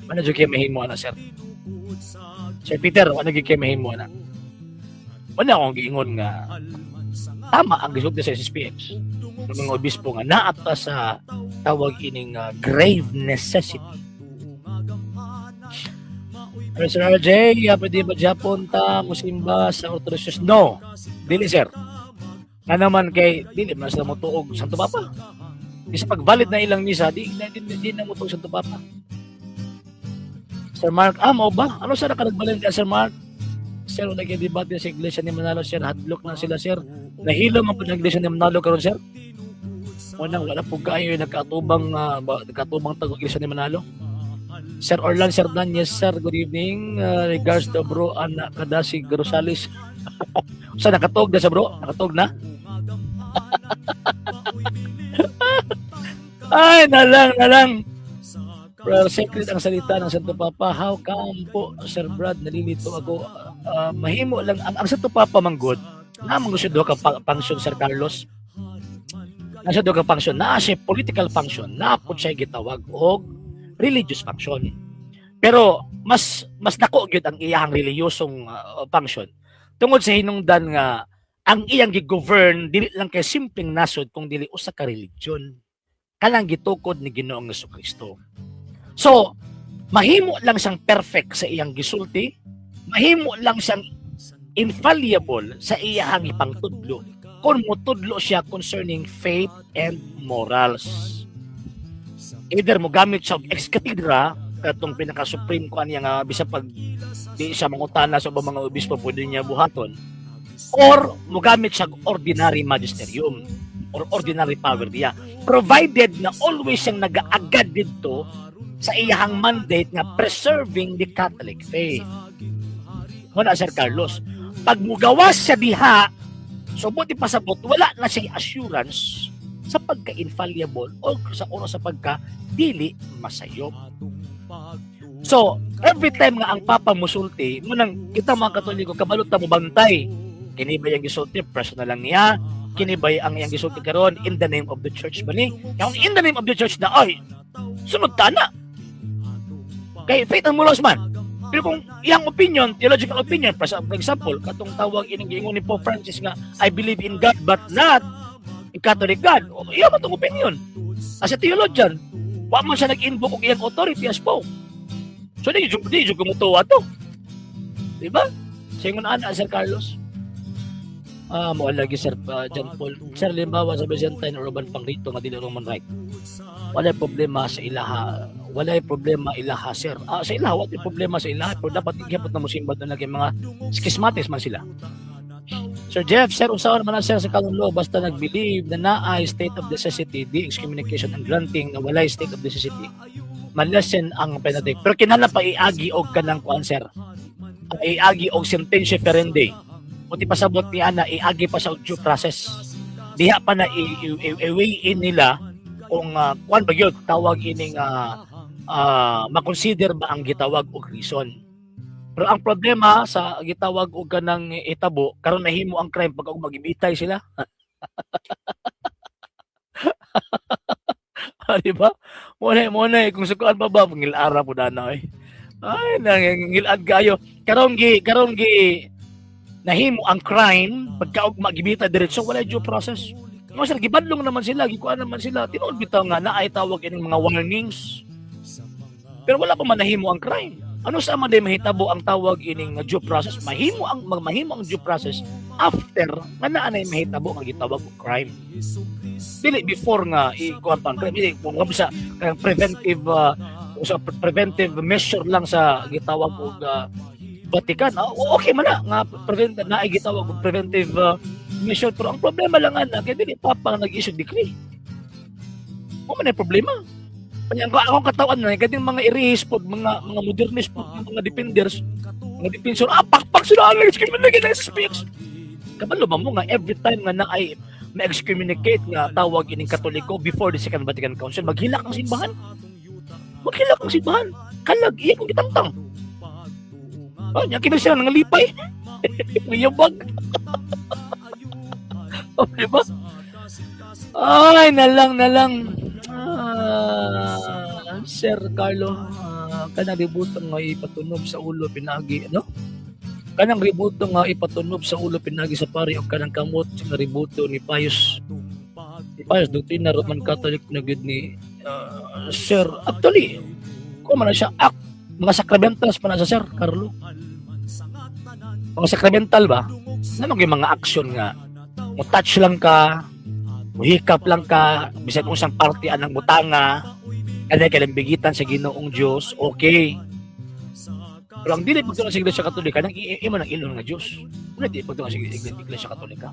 Ano gyud kay mahimo ana sir? Sir Peter, ano gyud kay mahimo ana? Wala akong giingon nga tama ang gisulti sa SSPX. Ng mga obispo nga naata sa tawag ining grave necessity. Sir RJ, pwede ba Japon ta musimba sa Orthodox? No, dili sir. Nga naman kay dili man sila motuog Santo Papa. Kasi pag valid na ilang misa, di na motuog Santo Papa. Sir Mark, mo ba? Ano sir ka nagbalin ka Sir Mark? Sir, nag-debate sa iglesia ni Manalo sir, hadlock na sila sir. Nahilo man po ng iglesia ni Manalo karon sir. Wala po kayo nagkatubang tag iglesia ni Manalo. Sir Orlan Serdan, yes sir, good evening. Regards to bro, anak Kadasi Rosales. Sa nakatog na sa bro? Nakatog na? Ay, nalang. Pero secret ang salita ng Santo Papa. How come po, Sir Brad, nalilito ako. Mahimo lang. Ang Santo Papa manggod, namang gusto doon ka function, Sir Carlos. Nasa doon ka function. Na siya political function. Na po siya gitawag og religious function. Pero mas dako gyud ang iyang reliyosong function tungod sa hinungdan nga ang iyang gi-govern dili lang kay simpleng nasod kung dili usa ka religion kanang gitukod ni Ginoong Jesucristo. So, mahimo lang siyang perfect sa iyang gisulti, mahimo lang siyang infallible sa iyang ipangtudlo kung mutudlo siya concerning faith and morals. Either mo gamit siya ex cathedra katong pinaka-supreme ko niya nga bisag pag di siya mangutana sa mga obispo pwede niya buhaton, or mogamit siya ordinary magisterium or ordinary power niya, provided na always siyang nagaagad dito sa iyang mandate nga preserving the Catholic faith. Muna Sir Carlos, pag mugawas siya diha, so buti pasabot, wala na siyang assurance sa pagka-infallible o sa oras sa pagka-dili masayop. So, every time nga ang Papa musulti, munang kita mga Katoliko, kabalot na mo bantay. Kini ba yung gisulti, personal lang niya. Kini ba ang iyang gisulti karon in the name of the church ba ni? Yung in the name of the church na, ay, sunod ta na. Kay faith and morals man. Pero kung iyang opinion, theological opinion, for example, katong tawag ining giingon ni Pope Francis nga, I believe in God but not in Catholic God. Iya man itong opinion. As a theologian, wa man siya nag-invoke og iyang authority as Pope. So, di yung kumutuwa to. Diba? Sa ingon ana, Sir Carlos. Mo lagi Sir John Paul. Sir, limbawa sa Byzantine or urban pang rito nga dili Roman Rite. Wala problema sa ilaha. Wala problema ilaha, sir. Sa ilaha, wala problema sa ilaha. Pero dapat igapot na musimba doon lagi mga schismatics man sila. Sir Jeff, sir, usawan man na sir sa canon law basta nag-believe na naay state of necessity, the excommunication and granting na walay state of necessity, malesen ang penalty. Pero kinala pa iagi og kanang kuan sir. Iagi og sententia ferendi. Buti pasabot ni ana iagi pa sa due process. Diha pa na i-weigh in nila kung kuan ba gyud tawag ining makonsider ba ang gitawag og reason. Pero ang problema sa gitawag og kanang itabo karon nahimo ang crime pag og magibitay sila. Di ba? Muna kung sukuan pa ba pangilara po dana eh. Ay nangilad kayo. Karon gi nahimo ang crime pagka og magibita diretso wala due process. Mo sir gibadlong naman sila, gikuan naman sila. Tinuod bitaw nga naay tawag ining mga warnings. Pero wala pa man nahimo ang crime. Ano sa man day mahitabo ang tawag ining due process? Mahimo ang due process after nga naa na mahitabo ang gitawag og crime. Dili before nga ikuan pa ang crime. Dili kung sa preventive measure lang sa gitawag og Vatican, okay man na nga na ay gitawag og preventive measure, pero ang problema lang ana kay dili papa nag-issue decree. Mo man ay problema. Kanya akong katawan na kading mga erehis pod, mga modernist pod, mga defenders, mga defensor, pakpak sila ang excommunicate ng speech. Kabalo ba mo nga every time nga na ay ma-excommunicate nga tawag ining Katoliko before the Second Vatican Council, maghilak ang simbahan. Kalag iya kung gitangtang. Nya kini siya nang lipay. Miyabag. Diba? Ay, nalang. Sir Carlo, kanang ributong nga ipatunob sa ulo pinagi, ano? Kanang ributong nga ipatunob sa ulo pinagi sa pari o kanang kamot nga ributo ni Pius. Doktrina Roman Catholic na gud ni Sir. Actually, kung man siya mga sakramentals pa na sa Sir Carlo. Mga sakramental ba? Ano yung mga action nga? Mo-touch lang ka, muhikap lang ka, bisan kung isang partian ng butanga, kada kalambigitan sa Ginoong Diyos, okay. Pero ang dili pagtunang sa Iglesia Katolika, nang iiman ng ilong ng Diyos. Ano di pagtunang sa Iglesia Katolika?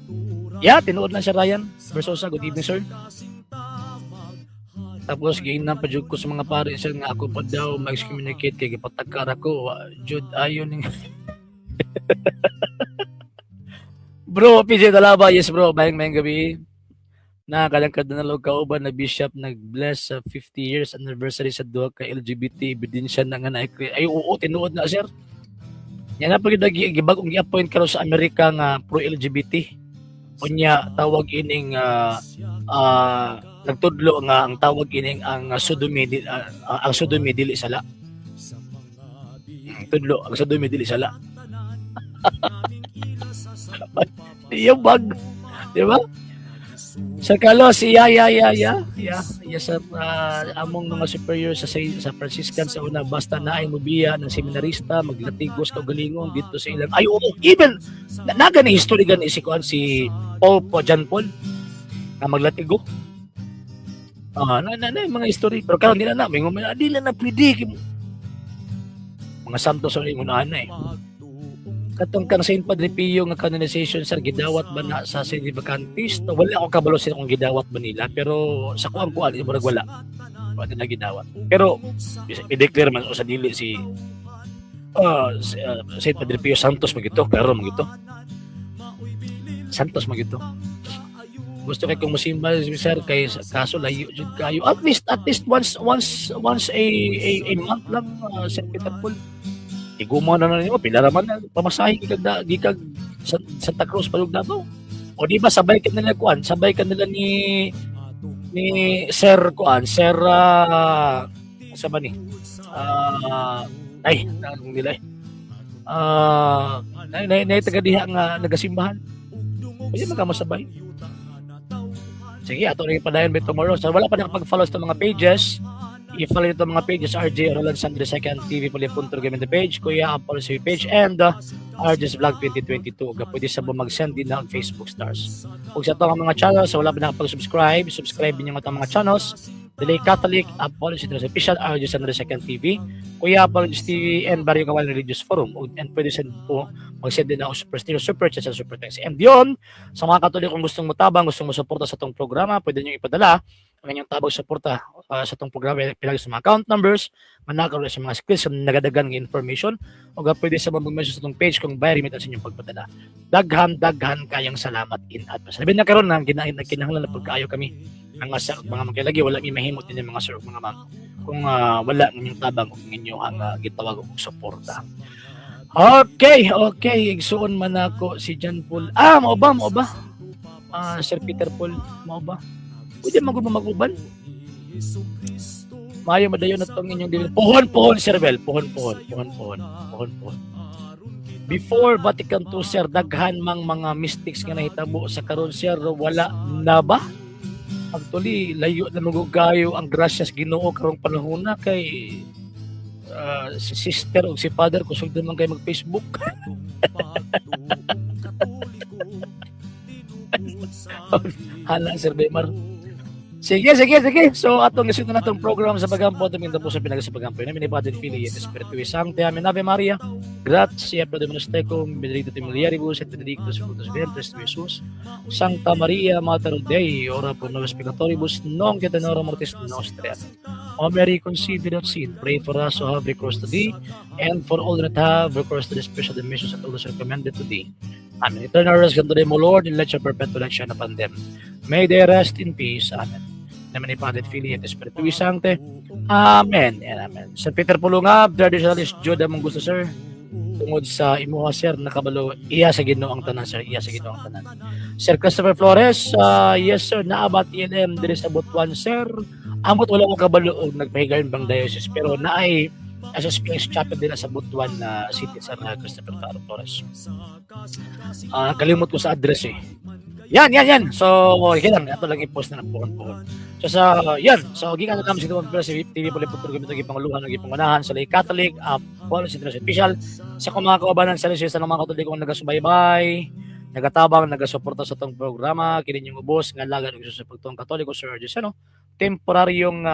Yeah, tinuod lang siya Ryan Versosa. Good evening, sir. Tapos giinan pa jud ko sa mga pare sir nga ako pa daw mag-communicate kay gipatagkar ako jud ayon ning Bro, PJ Talaba, yes bro, mayang gabi. Nakalangkad na log kauban na bishop nag-bless sa 50 years anniversary sa duha ka LGBT ebidensya na nga ay oo tinuod na sir. Yan na pagid gibag-ong gi-appoint karon sa Amerika nga pro-LGBT. Unya tawag ining nagtudlo nga ang tawag ining ang sodomy dili sala. Tudlo ang sodomy dili sala. Yung bag. Di ba? Sir Carlos, sir, among mga superior sa Franciscan sa una, basta na ay mubiya ng seminarista, maglatigos kaugalingong dito sa ilang, ay oo, even, naga na history gan si John Paul, na maglatigo. Na yung mga history, pero karon di na di na pwede. Mga santos ang ingunahan na eh. Katong kang Saint Padre Pio nga canonization sir, gidawat ba na sa Saint Vacantis? Wala ako kabalo sa kung gidawat ba nila, pero sa kuang kuan murag wala na gidawat. Pero i-declare man o sa dili si Saint Padre Pio Santos magito, klaro magito. Santos magito. Gusto kay kung musimba sir kay kaso layo jud kayo. At least once a month lang St. Peter Paul. Iguman na ninyo, pila naman pamasahe gikag Santa Cruz palug Davao. O di ba sabay ka nila kuan, sabay ka nila ni Sir kuan, Sir sa ba ni? Ay, nang nila. Nay taga diha nga nagasimbahan. Pwede magkamasabay. Sige, ato rin padayon by tomorrow. So, wala pa nakapag-follow sa mga pages. I-follow ito mga pages, RJ Roland Sandro II TV Polipunto Gaming the page, Kuya Apollo sa page, and RJ's Vlog 2022. Pwede sa mag-send din na ang Facebook stars. Kung sa ito ang mga channels, so wala pa nakapag-subscribe, subscribe din yung mga channels. Delay Catholic, Apollo Sandro Official, RJ Sandro II TV, Kuya Apollo TV, and Barrio Kawalan Religious Forum. And pwede send po, mag-send din ako super chat sa super text. And yun, sa mga Katolik kung gustong mutabang, gustong musuporta sa itong programa, pwede nyo ipadala ang inyong tabang suporta sa itong programa, pilagi sa mga account numbers, manakaw sa mga skills, sa nagadagan ng information, o pwede sa mag-message sa itong page kung bayari sa inyong pagpadala. Daghan kayang salamat in advance. Sabihin na karon na kinahanglan na pagkaayo kami ang mga magkalagi, wala may mahimot din yung mga sir, mga ma'am. Kung wala ng tabang kung inyo ang gitawag og suporta. Okay. Igsuon man ako si John Paul. Mao ba? Sir Peter Paul, mao ba? Pwede mag-uban. Mayo madayon na itong inyong dili. Pohon, Sir Bel. Pohon. Before Vatican II, Sir, daghan mang mga mystics nga nahitabo sa karon, Sir, wala na ba? Actually, layo na magugayo ang grasyas Ginoo karong panahon na kay si sister o si father kusog naman kayo mag-Facebook. Hala, Sir Bemar. Sige. So, atong isin na itong program sa Pagampo. Tumingin po sa pinag sa Pagampo. Namin ni Padre Fili, et Espiritu Sancte. Amin, Ave Maria. Grazie, Pro de Monostecum, Benedicto Timiliaribus, et Benedictus Fructus Ventris de Jesus. Sancta Maria, Mater Dei, ora pro nobis peccatoribus, nunc et in hora mortis nostre. O Mary, conceived without sin, pray for us who have recourse to thee, and for all that have recourse to the special missions and all those recommended to thee. Amen. Eternal rest unto them, O Lord, and let your perpetual light shine upon them. May they rest in peace. Amen. Naman ni Padre Fili, et Espiritu Sancte. Amen. And amen. Sir Peter Pulunga, traditionalist Jude among gusto, sir. Tungod sa imuha, sir, nakabalo, iya sa Ginoo ang tanan, sir. Iya sa Ginoo ang tanan. Sir Christopher Flores, yes, sir, naabat ELM, there is about one, sir. Amot wala ko kabalo o nagpahigayon bang diocese, pero naay as a Springs Chapel din sa Butuan na city, sir, Christopher Flores. Kalimot ko sa address eh. Yan. So, okay lang. Ito lang i-post na ng pohon-pohon. So, So, gikan na naman si Tuwan si TV Polipunto Gamit ng Ipanguluhan ng Ipanganahan sa Lay Catholic, Policy Interest Official. Sa kung mga kaubanan sa Lisya ng mga Katolikong nagasubaybay, nagatabang, nagasuporta sa itong programa, kinin yung ubos, nga lagan ng susupagtong Katoliko, Sir Arjus, temporaryong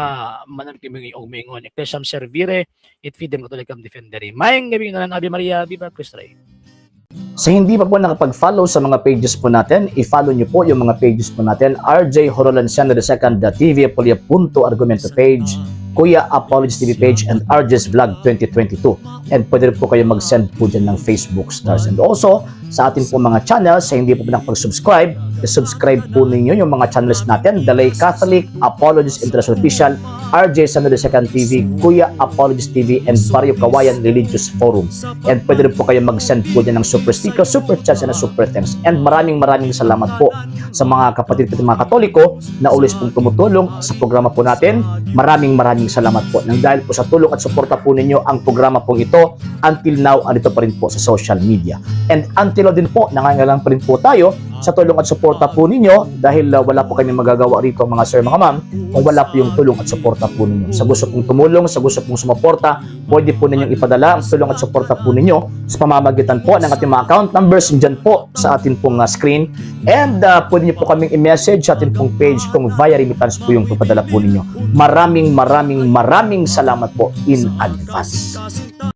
mananakiming umingon. Ecclesiam Servire, it feed them Katolikam Defendere. Mayang gabi na lang, Ave Maria, Viva Cristo Rey. Sa hindi pa po nakapag-follow sa mga pages po natin, i-follow nyo po yung mga pages po natin, RJ Horolanciano II, TV Argumento page, Kuya Apologist TV page, and RJ's Vlog 2022. And pwede rin po kayo mag-send po dyan ng Facebook stars. And also, sa atin po mga channels, sa hindi po nakapag-subscribe, i-subscribe po ninyo yung mga channels natin, The Lay Catholic, Apologist International Official, RJ Sandro II TV, Kuya Apologist TV, and Barrio Kawayan Religious Forum. And pwede rin po kayo mag-send po dyan ng super sticker, super chats, and super thanks. And maraming salamat po sa mga kapatid at mga Katoliko na always pong tumutulong sa programa po natin. Maraming salamat po. Nang dahil po sa tulong at suporta po ninyo, ang programa pong ito, until now, andito pa rin po sa social media. And until now din po, nangangailangan pa rin po tayo sa tulong at suporta po ninyo dahil wala po kami magagawa rito mga sir, mga ma'am, kung wala po yung tulong at suporta po ninyo. Sa gusto pong tumulong, sa gusto pong sumuporta, pwede po ninyong ipadala ang tulong at suporta po ninyo sa pamamagitan po ng ating mga account numbers dyan po sa ating pong screen. And pwede nyo po kaming i-message sa ating pong page kung via remittance po yung papadala po ninyo. Maraming salamat po in advance.